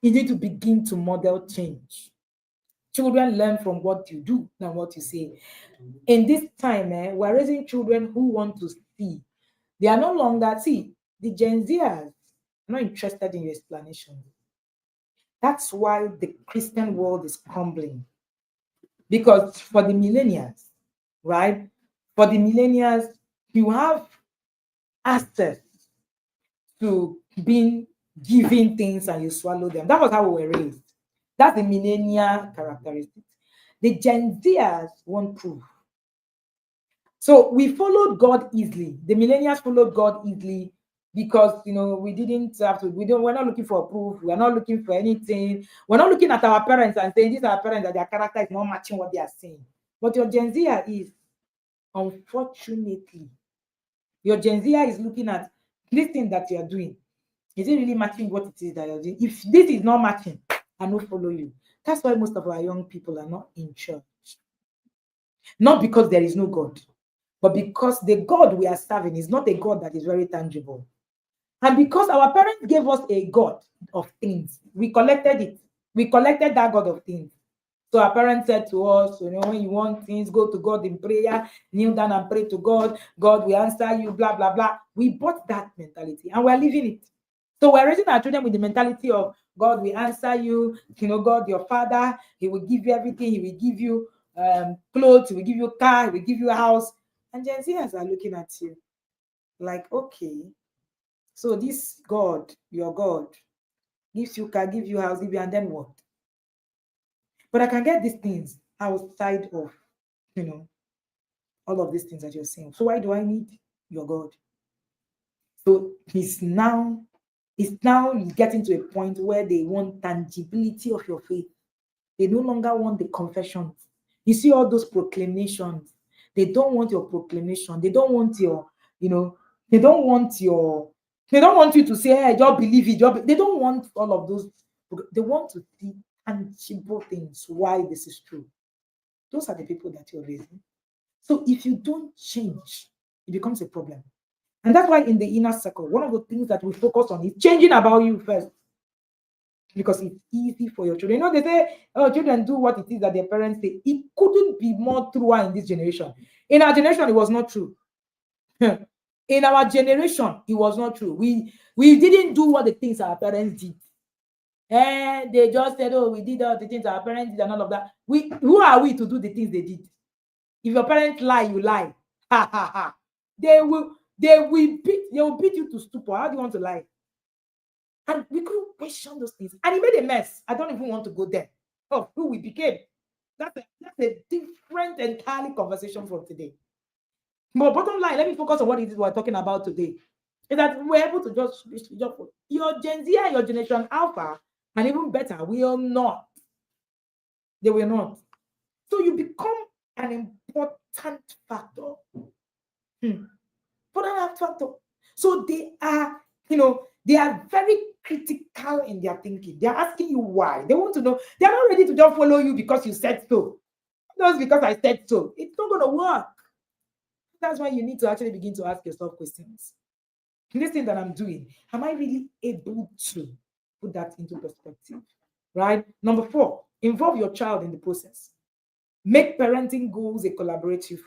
need to begin to model change. Children learn from what you do, not what you say. In this time, we're raising children who want to see. They are no longer, the Gen Zers are not interested in your explanation. That's why the Christian world is crumbling. Because for the millennials, right? For the millennials, you have access to being given things and you swallow them. That was how we were raised. That's the millennial characteristics. The Gen Zers want proof. So we followed God easily. The millennials followed God easily because we didn't have to. We're not looking for proof. We're not looking for anything. We're not looking at our parents and saying these are our parents that their character is not matching what they are saying. But your Gen Zer is, unfortunately, your Gen Zer is looking at this thing that you are doing. Is it really matching what it is that you're doing? If this is not matching, I don't follow you. That's why most of our young people are not in church. Not because there is no God, but because the God we are serving is not a God that is very tangible. And because our parents gave us a God of things, we collected it. We collected that God of things. So our parents said to us, when you want things, go to God in prayer, kneel down and pray to God. God will answer you, blah, blah, blah. We bought that mentality and we're living it. So we're raising our children with the mentality of God will answer you, God, your father, he will give you everything. He will give you clothes, he will give you a car, he will give you a house. And Gen Zers are looking at you like, okay, so this God, your God, gives you car, give you house, give you, and then what? But I can get these things outside of, all of these things that you're saying. So why do I need your God? So it's now getting to a point where they want tangibility of your faith. They no longer want the confessions. You see all those proclamations. They don't want your proclamation. They don't want your, they don't want you to say, hey, just believe it. They don't want all of those. They want to see tangible things, why this is true. Those are the people that you're raising. So if you don't change, it becomes a problem. And that's why in the inner circle, one of the things that we focus on is changing about you first. Because it's easy for your children. They say, oh, children do what it is that their parents say. It couldn't be more true in this generation. In our generation, it was not true. In our generation, it was not true. We didn't do what the things our parents did. And they just said, oh, we did all the things our parents did and all of that. Who are we to do the things they did? If your parents lie, you lie. Ha ha ha. They will beat you to stupor. How do you want to lie? And we couldn't question those things. And it made a mess. I don't even want to go there. Oh, who we became. That's a different entirely conversation from today. But bottom line, let me focus on what it is we're talking about today. Is that we're able to just your Gen Z and your generation Alpha, and even better, will not. They will not. So you become an important factor. Important factor. So they are, they are very critical in their thinking. They are asking you why. They want to know. They are not ready to just follow you because you said so. Just because I said so. It's not going to work. That's why you need to actually begin to ask yourself questions. This thing that I'm doing, am I really able to put that into perspective? Right? Number 4, involve your child in the process. Make parenting goals a collaborative,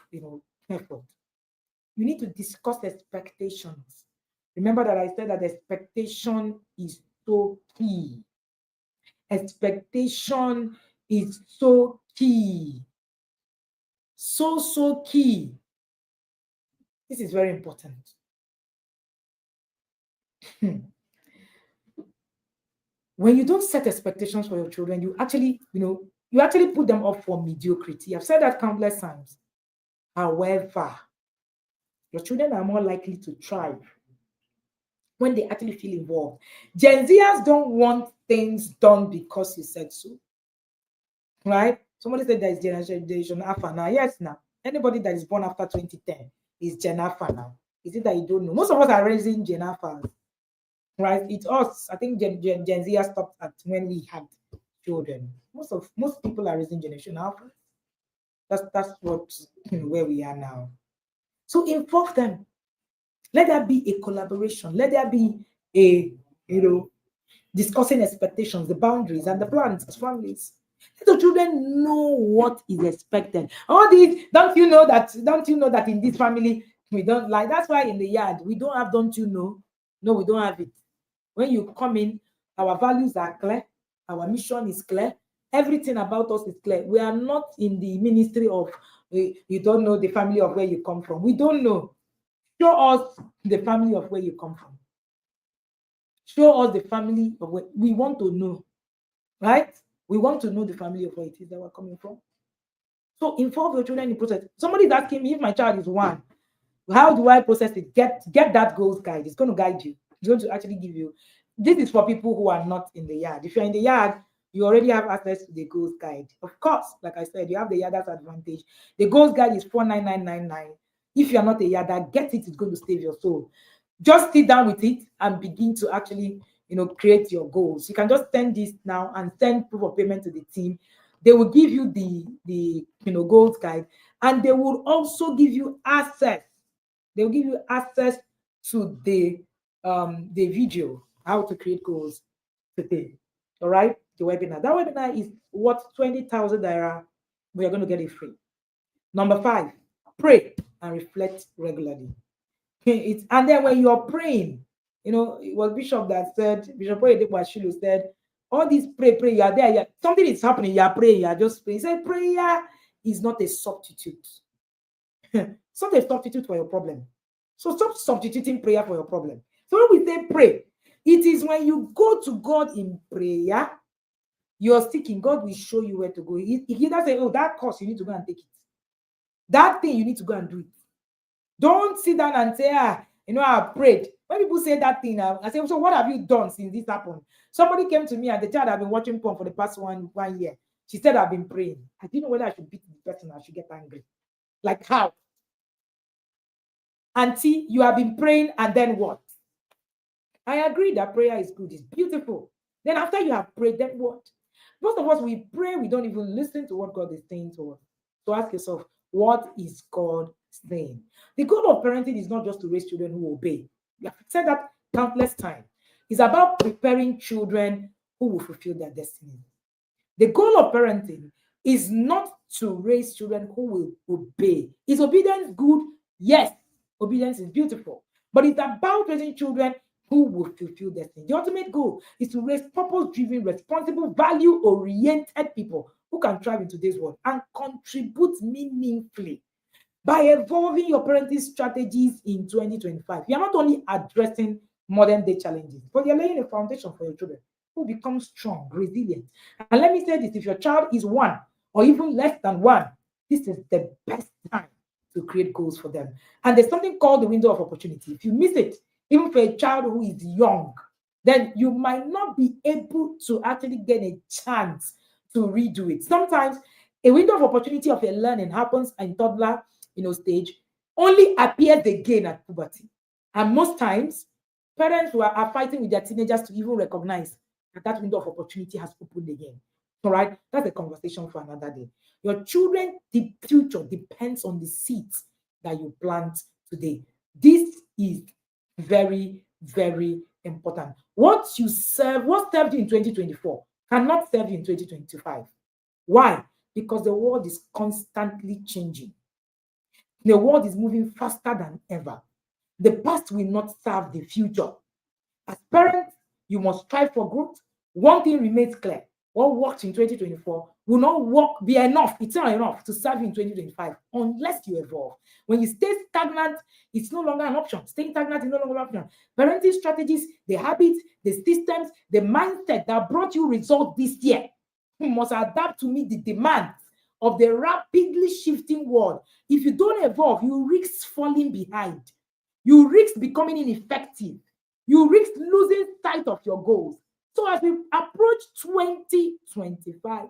effort. You need to discuss expectations. Remember that I said that expectation is so key. Expectation is so key. So key. This is very important. When you don't set expectations for your children, you actually put them up for mediocrity. I've said that countless times. However, your children are more likely to thrive when they actually feel involved. Gen Zers don't want things done because you said so. Right? Somebody said there is generation Alpha now. Yes, now. Anybody that is born after 2010 is Gen Alpha now. Is it that you don't know? Most of us are raising Gen Alphas. Right? It's us. I think Gen Z stopped at when we had children. Most people are raising generation Alpha. That's what where we are now. So involve them. Let there be a collaboration. Let there be a discussing expectations, the boundaries, and the plans as families. Let the children know what is expected. All these, don't you know that in this family we don't like? That's why in the yard we don't have, don't you know? No, we don't have it. When you come in, our values are clear, our mission is clear, everything about us is clear. We are not in the ministry of you don't know the family of where you come from. We don't know. Show us the family of where you come from. Show us the family of where we want to know, right? We want to know the family of where it is that we're coming from. So involve your children in the process. Somebody is asking me if my child is 1, how do I process it? Get that goals guide. It's going to guide you. It's going to actually give you. This is for people who are not in the yard. If you're in the yard, you already have access to the goals guide. Of course, like I said, you have the yarder's advantage. The goals guide is 49999. If you're not a yarder, get it. It's going to save your soul. Just sit down with it and begin to actually, create your goals. You can just send this now and send proof of payment to the team. They will give you the goals guide, and they will also give you access. They will give you access to the video, how to create goals today. All right, the webinar. That webinar is worth 20,000 naira. We are going to get it free. Number 5, pray and reflect regularly. And then when you're praying, it was Bishop that said, Bishop Oyedepo said, all these pray, you are there, something is happening, you are praying, you are just praying. He said, prayer is not a substitute. It's not a substitute for your problem. So stop substituting prayer for your problem. So when we say pray, it is when you go to God in prayer, you're seeking, God will show you where to go. He doesn't say, oh, that course, you need to go and take it. That thing, you need to go and do it. Don't sit down and say, I prayed. When people say that thing, I say, so what have you done since this happened? Somebody came to me and the child had been watching porn for the past one year. She said, I've been praying. I didn't know whether I should beat the person or I should get angry. Like how? Auntie, you have been praying and then what? I agree that prayer is good. It's beautiful. Then after you have prayed, then what? Most of us, we pray, we don't even listen to what God is saying to us. So ask yourself, what is God saying? The goal of parenting is not just to raise children who obey. We have said that countless times. It's about preparing children who will fulfill their destiny. The goal of parenting is not to raise children who will obey. Is obedience good? Yes, obedience is beautiful. But it's about raising children who will fulfill destiny. The ultimate goal is to raise purpose-driven, responsible, value-oriented people who can thrive in today's world and contribute meaningfully. By evolving your parenting strategies in 2025, you're not only addressing modern day challenges, but you're laying a foundation for your children who become strong, resilient. And let me say this, if your child is one or even less than one, this is the best time to create goals for them. And there's something called the window of opportunity. If you miss it, even for a child who is young, then you might not be able to actually get a chance to redo it. Sometimes a window of opportunity of a learning happens in toddler, stage, only appears again at puberty. And most times, parents who are fighting with their teenagers to even recognize that window of opportunity has opened again. All right, that's a conversation for another day. Your children, the future depends on the seeds that you plant today. This is very, very important. What served you in 2024 cannot serve you in 2025. Why? Because the world is constantly changing. The world is moving faster than ever. The past will not serve the future. As parents, you must strive for growth. One thing remains clear. What worked in 2024 will not be enough. It's not enough to serve you in 2025 unless you evolve. When you stay stagnant, it's no longer an option. Staying stagnant is no longer an option. Parenting strategies, the habits, the systems, the mindset that brought you results this year, you must adapt to meet the demands of the rapidly shifting world. If you don't evolve, you risk falling behind. You risk becoming ineffective. You risk losing sight of your goals. So as we approach 2025,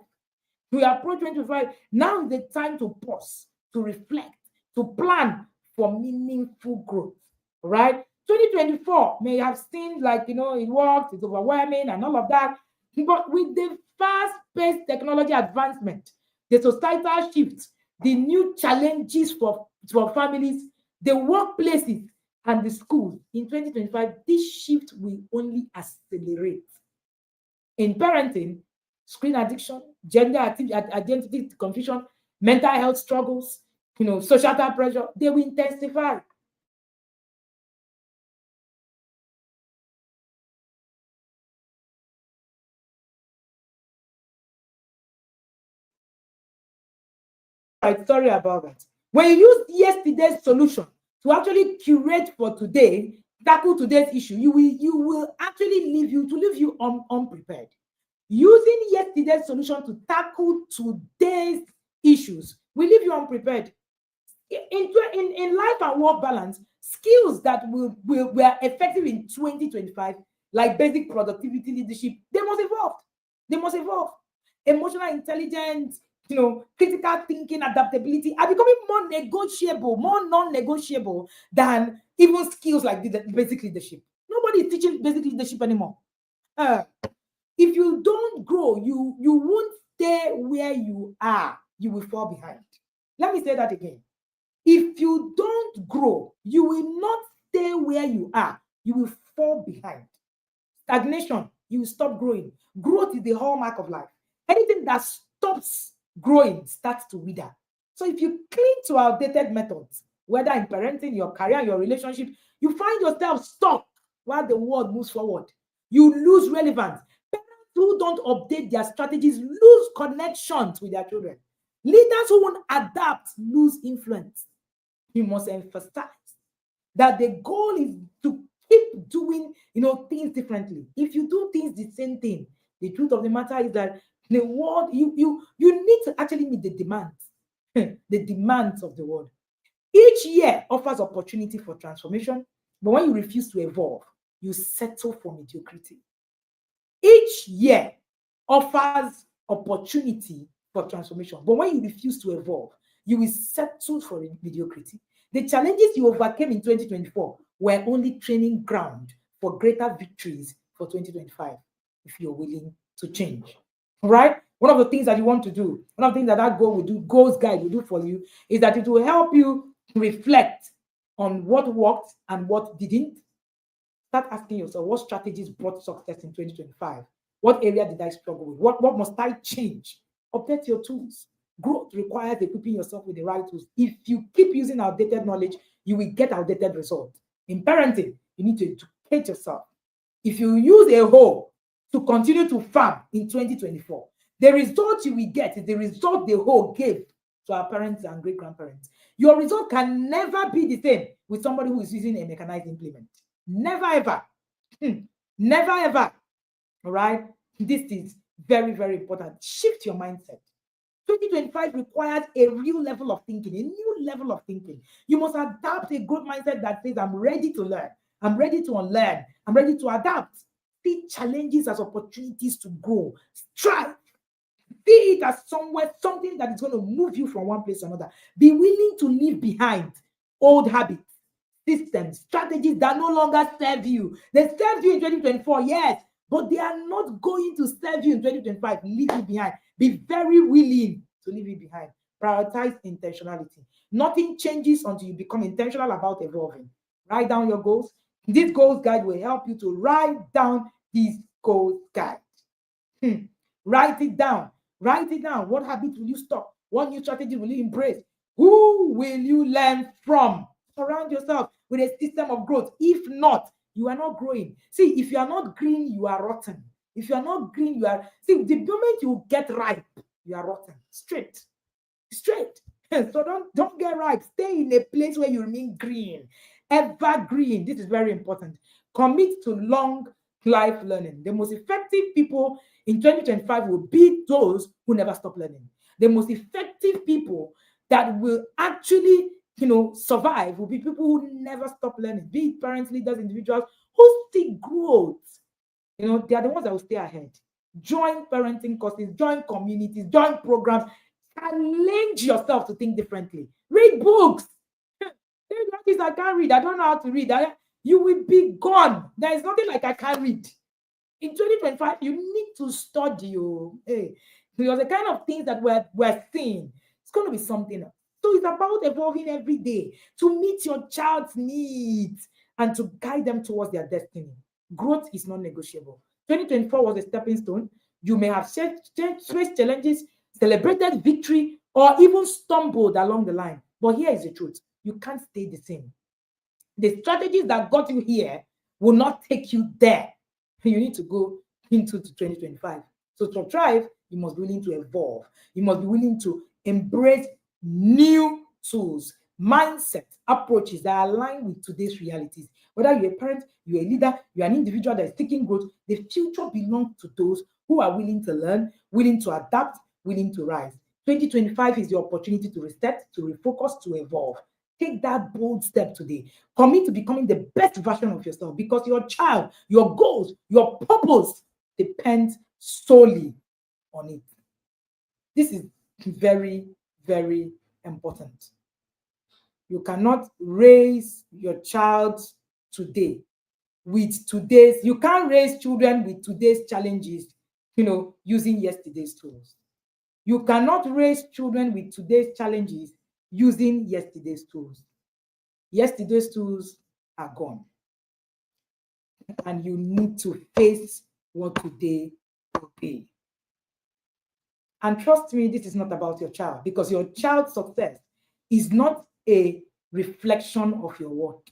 now is the time to pause, to reflect, to plan for meaningful growth, right? 2024 may have seemed like, it worked, it's overwhelming and all of that. But with the fast-paced technology advancement, the societal shift, the new challenges for families, the workplaces, and the schools, in 2025, this shift will only accelerate. In parenting, screen addiction, gender identity confusion, mental health struggles, societal pressure, they will intensify. Right, sorry about that. When you use yesterday's solution to actually curate for today, tackle today's issue, you will actually leave you unprepared. Using yesterday's solution to tackle today's issues will leave you unprepared. In life and work balance, skills that were effective in 2025, like basic productivity leadership, they must evolve. They must evolve. Emotional intelligence, critical thinking, adaptability are becoming more negotiable, more non-negotiable than even skills like basic leadership. Nobody is teaching basic leadership anymore. If you don't grow, you won't stay where you are. You will fall behind. Let me say that again. If you don't grow, you will not stay where you are. You will fall behind. Stagnation, you will stop growing. Growth is the hallmark of life. Anything that stops growing starts to wither. So if you cling to outdated methods, whether in parenting, your career, your relationship, you find yourself stuck while the world moves forward. You lose relevance. Parents who don't update their strategies lose connections with their children. Leaders who won't adapt lose influence. You must emphasize that the goal is to keep doing, things differently. If you do things the same thing, the truth of the matter is that the world, you need to actually meet the demands, the demands of the world. Each year offers opportunity for transformation, but when you refuse to evolve, you settle for mediocrity. Each year offers opportunity for transformation, but when you refuse to evolve, you will settle for mediocrity. The challenges you overcame in 2024 were only training ground for greater victories for 2025 if you're willing to change. All right? One of the things that you want to do, one of the things that goal will do, goals guide will do for you, is that it will help you reflect on what worked and what didn't. Start asking yourself, what strategies brought success in 2025? What area did I struggle with? What must I change? Update your tools. Growth requires equipping yourself with the right tools. If you keep using outdated knowledge, you will get outdated results. In parenting, you need to educate yourself if you use a hoe to continue to farm in 2024, the result you will get is the result the hoe gave to our parents and great-grandparents. Your result can never be the same with somebody who is using a mechanized implement. Never, ever. Never, ever. All right? This is very, very important. Shift your mindset. 2025 requires a real level of thinking, a new level of thinking. You must adapt a growth mindset that says, I'm ready to learn, I'm ready to unlearn, I'm ready to adapt. See challenges as opportunities to grow. Strive. See it as something that is going to move you from one place to another. Be willing to leave behind old habits, systems, strategies that no longer serve you. They served you in 2024, yes, but they are not going to serve you in 2025. Leave it behind. Be very willing to leave it behind. Prioritize intentionality. Nothing changes until you become intentional about evolving. Write down your goals. This goals guide will help you to write down this goals guide. Write it down. Write it down. What habit will you stop? What new strategy will you embrace? Who will you learn from? Surround yourself with a system of growth. If not, you are not growing. See, if you are not green, you are rotten. If you are not green, you are... See, the moment you get ripe, you are rotten. Straight. So don't get ripe. Stay in a place where you remain green. Evergreen. This is very important. Commit to long life learning. The most effective people in 2025 will be those who never stop learning. The most effective people that will actually, survive will be people who never stop learning, be it parents, leaders, individuals who seek growth. They are the ones that will stay ahead. Join parenting courses, join communities, join programs. Challenge yourself to think differently. Read books. I can't read. I don't know how to read. You will be gone. There is nothing like I can't read. In 2025, you need to study. Because the kind of things that we're seeing, it's going to be something else. So it's about evolving every day to meet your child's needs and to guide them towards their destiny. Growth is non-negotiable. 2024 was a stepping stone. You may have faced challenges, celebrated victory, or even stumbled along the line. But here is the truth. You can't stay the same. The strategies that got you here will not take you there. You need to go into 2025. So to thrive, you must be willing to evolve. You must be willing to embrace new tools, mindset, approaches that align with today's realities. Whether you're a parent, you're a leader, you're an individual that is seeking growth, the future belongs to those who are willing to learn, willing to adapt, willing to rise. 2025 is the opportunity to reset, to refocus, to evolve. Take that bold step today. Commit to becoming the best version of yourself, because your child, your goals, your purpose depends solely on it. This is very, very important. You cannot raise your child today with today's, you can't raise children with today's challenges, using yesterday's tools. You cannot raise children with today's challenges using yesterday's tools. Yesterday's tools are gone. And you need to face what today will be. And trust me, this is not about your child, because your child's success is not a reflection of your work.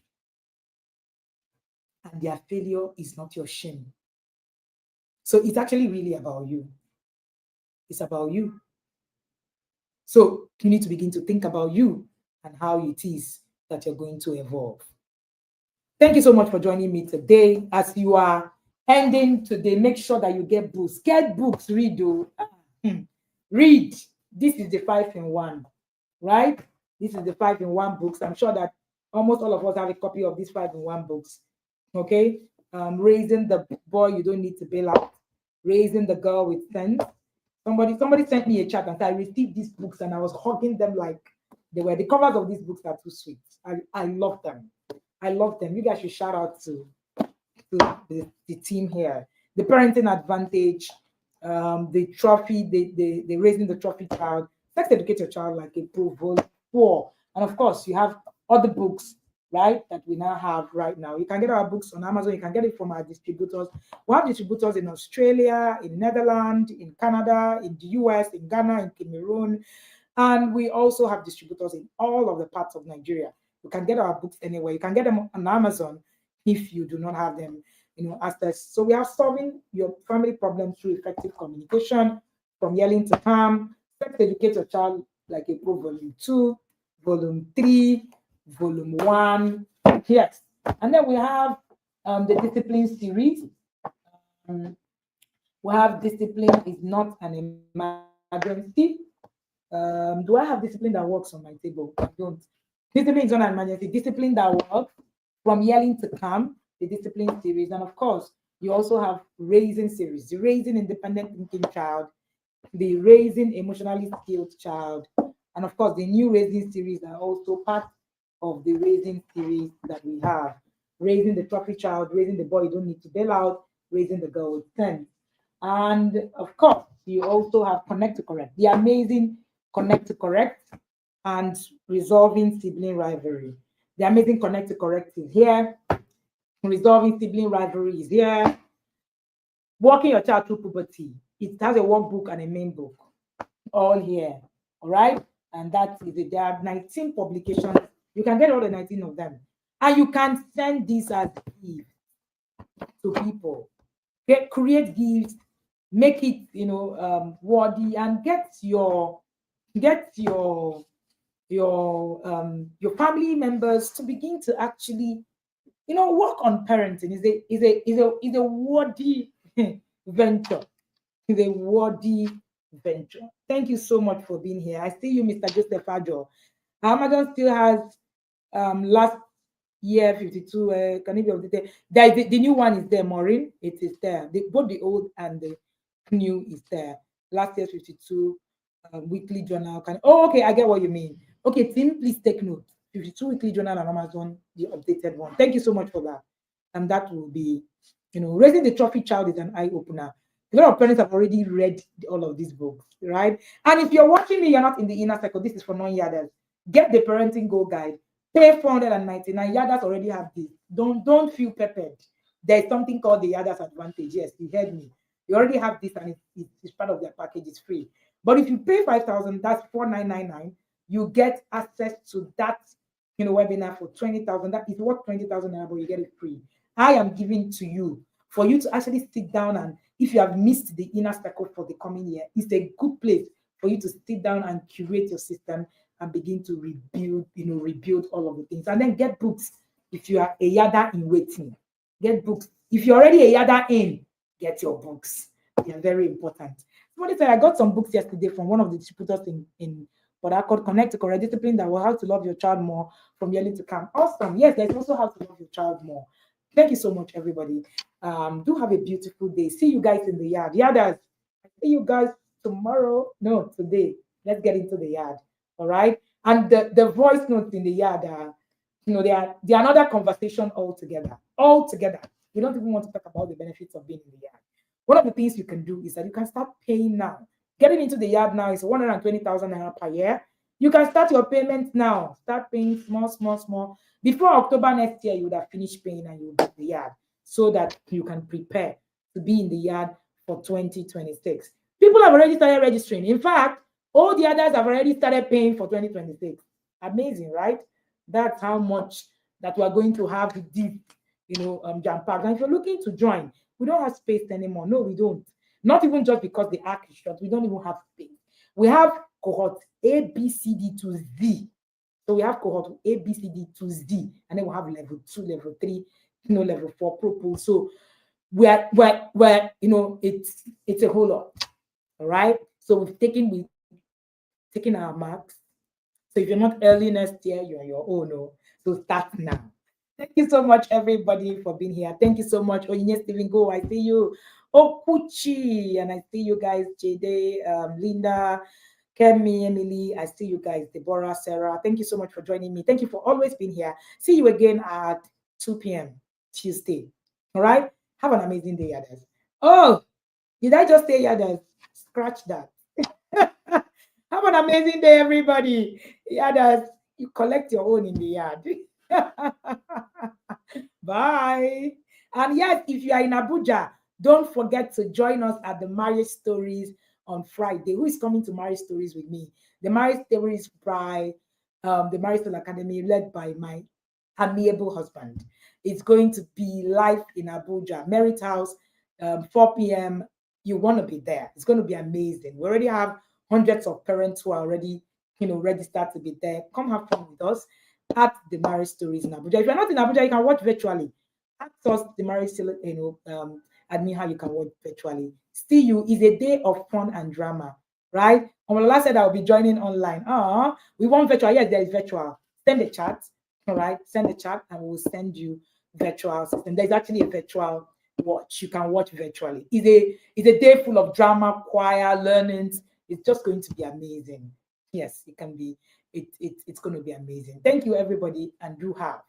And their failure is not your shame. So it's actually really about you. It's about you. So you need to begin to think about you and how it is that you're going to evolve. Thank you so much for joining me today. As you are ending today, make sure that you get books. Get books, read. Read. This is the 5-in-1, right? This is the 5-in-1 books. I'm sure that almost all of us have a copy of these 5-in-1 books. Okay? Raising the boy you don't need to bail out. Raising the girl with sense. Somebody sent me a chat and said, I received these books and I was hugging them like they were. The covers of these books are too sweet. I love them. I love them. You guys should shout out to the team here. The Parenting Advantage, the trophy, the Raising the Trophy Child, Sex Educate Your Child Like a Pro, Volume 4. And of course, you have other books, right, that we now have right now. You can get our books on Amazon. You can get it from our distributors. We have distributors in Australia, in Netherlands, in Canada, in the US, in Ghana, in Cameroon. And we also have distributors in all of the parts of Nigeria. You can get our books anywhere. You can get them on Amazon if you do not have them aspects. So we are solving your family problems through effective communication, from yelling to calm. Sex Educate Your Child Like a Pro Volume 2, Volume 3, Volume 1. Yes. And then we have the discipline series. Um, we have Discipline is Not an Emergency. Do I have discipline that works on my table? I don't. Discipline is not an emergency. Discipline that works, from yelling to calm, the discipline series. And of course, you also have raising series, the raising independent thinking child, the raising emotionally skilled child, and of course, the new raising series are also part of the raising series that we have. Raising the trophy child, raising the boy you don't need to bail out, raising the girl with sense. And of course, you also have Connect to Correct, the amazing Connect to Correct, and resolving sibling rivalry. The amazing Connect to Correct is here. Resolving sibling rivalry is here. Walking your child through puberty. It has a workbook and a main book, all here. All right. And that is it. There are 19 publications. You can get all the 19 of them. And you can send this as gifts to people. Create gifts, make it worthy, and get your family members to begin to actually work on parenting. Is a worthy venture. Is a worthy venture. Thank you so much for being here. I see you, Mr. Joseph Ajo. Amazon still has last year 52. Can it be updated? The new one is there, Maureen. It is there. Both the old and the new is there. Last year 52 weekly journal. Okay, I get what you mean. Okay, Tim, please take note. 52 weekly journal on Amazon, the updated one. Thank you so much for that. And that will be, raising the trophy child is an eye opener. A lot of parents have already read all of these books, right? And if you're watching me, you're not in the inner circle. This is for non-yarders. Get the parenting goal guide. Pay 499. Yarders already have this. Don't feel peppered. There's something called the Yarders Advantage. Yes, you heard me. You already have this, and it's part of their package. It's free. But if you pay 5,000, that's 4,999. You get access to that, webinar for 20,000. That is worth 20,000 naira, but you get it free. I am giving to you for you to actually sit down, and if you have missed the inner circle for the coming year, it's a good place for you to sit down and curate your system and begin to rebuild all of the things. And then get books. If you are a yada in waiting, get books. If you're already a yada in, get your books. They are very important. Somebody said I got some books yesterday from one of the distributors in what I called Connect to Correct, Discipline that will How to Love Your Child More, from Yelling to Calm. Awesome. Yes, there's also How to Love Your Child More. Thank you so much, everybody. Do have a beautiful day. See you guys in the yard. Yarders, see you guys tomorrow. No, today. Let's get into the yard. All right. And the voice notes in the yard are, they are another conversation altogether. Altogether. We don't even want to talk about the benefits of being in the yard. One of the things you can do is that you can start paying now. Getting into the yard now is 120,000 naira per year. You can start your payments now. Start paying small. Before October next year, you would have finished paying and you will be in the yard, so that you can prepare to be in the yard for 2026. People have already started registering. In fact, all the others have already started paying for 2026. Amazing, right? That's how much that we are going to have deep, jam packed. And if you're looking to join, we don't have space anymore. No, we don't. Not even just because the arc is short. We don't even have space. We have cohort A, B, C, D to Z. So we have cohort A, B, C, D to Z. And then we have level 2, level 3, level 4 propose. So we're it's a whole lot. All right. So we've taken our marks. So if you're not early next year, you're on your own. No. So start now. Thank you so much, everybody, for being here. Thank you so much. Oyinye Stephen Go, I see you. Okuchi, and I see you guys, Jade, Linda, Kemi, Emily, I see you guys, Deborah, Sarah. Thank you so much for joining me. Thank you for always being here. See you again at 2 p.m. Tuesday. All right? Have an amazing day, others. Oh, did I just say others? Scratch that. Have an amazing day, everybody. Others, you collect your own in the yard. Bye. And yes, if you are in Abuja, don't forget to join us at the Marriage Stories on Friday. Who is coming to Marriage Stories with me? The Marriage Stories by the Marriage Story Academy, led by my Amiable Husband. It's going to be live in Abuja, Merit House, 4 p.m. You want to be there. It's going to be amazing. We already have hundreds of parents who are already, registered to be there. Come have fun with us at the Marriage Stories in Abuja. If you're not in Abuja, you can watch virtually. At us, the Marriage, admin how you can watch virtually. See you is a day of fun and drama, right? Omolola said I'll be joining online. We want virtual. Yes, there is virtual. Send the chat. All right, send the chat and we'll send you virtual system. There's actually a virtual watch. You can watch virtually. It's a day full of drama, choir, learnings. It's just going to be amazing. Yes, it can be. It's going to be amazing. Thank you, everybody, and do have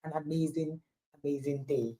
an amazing day.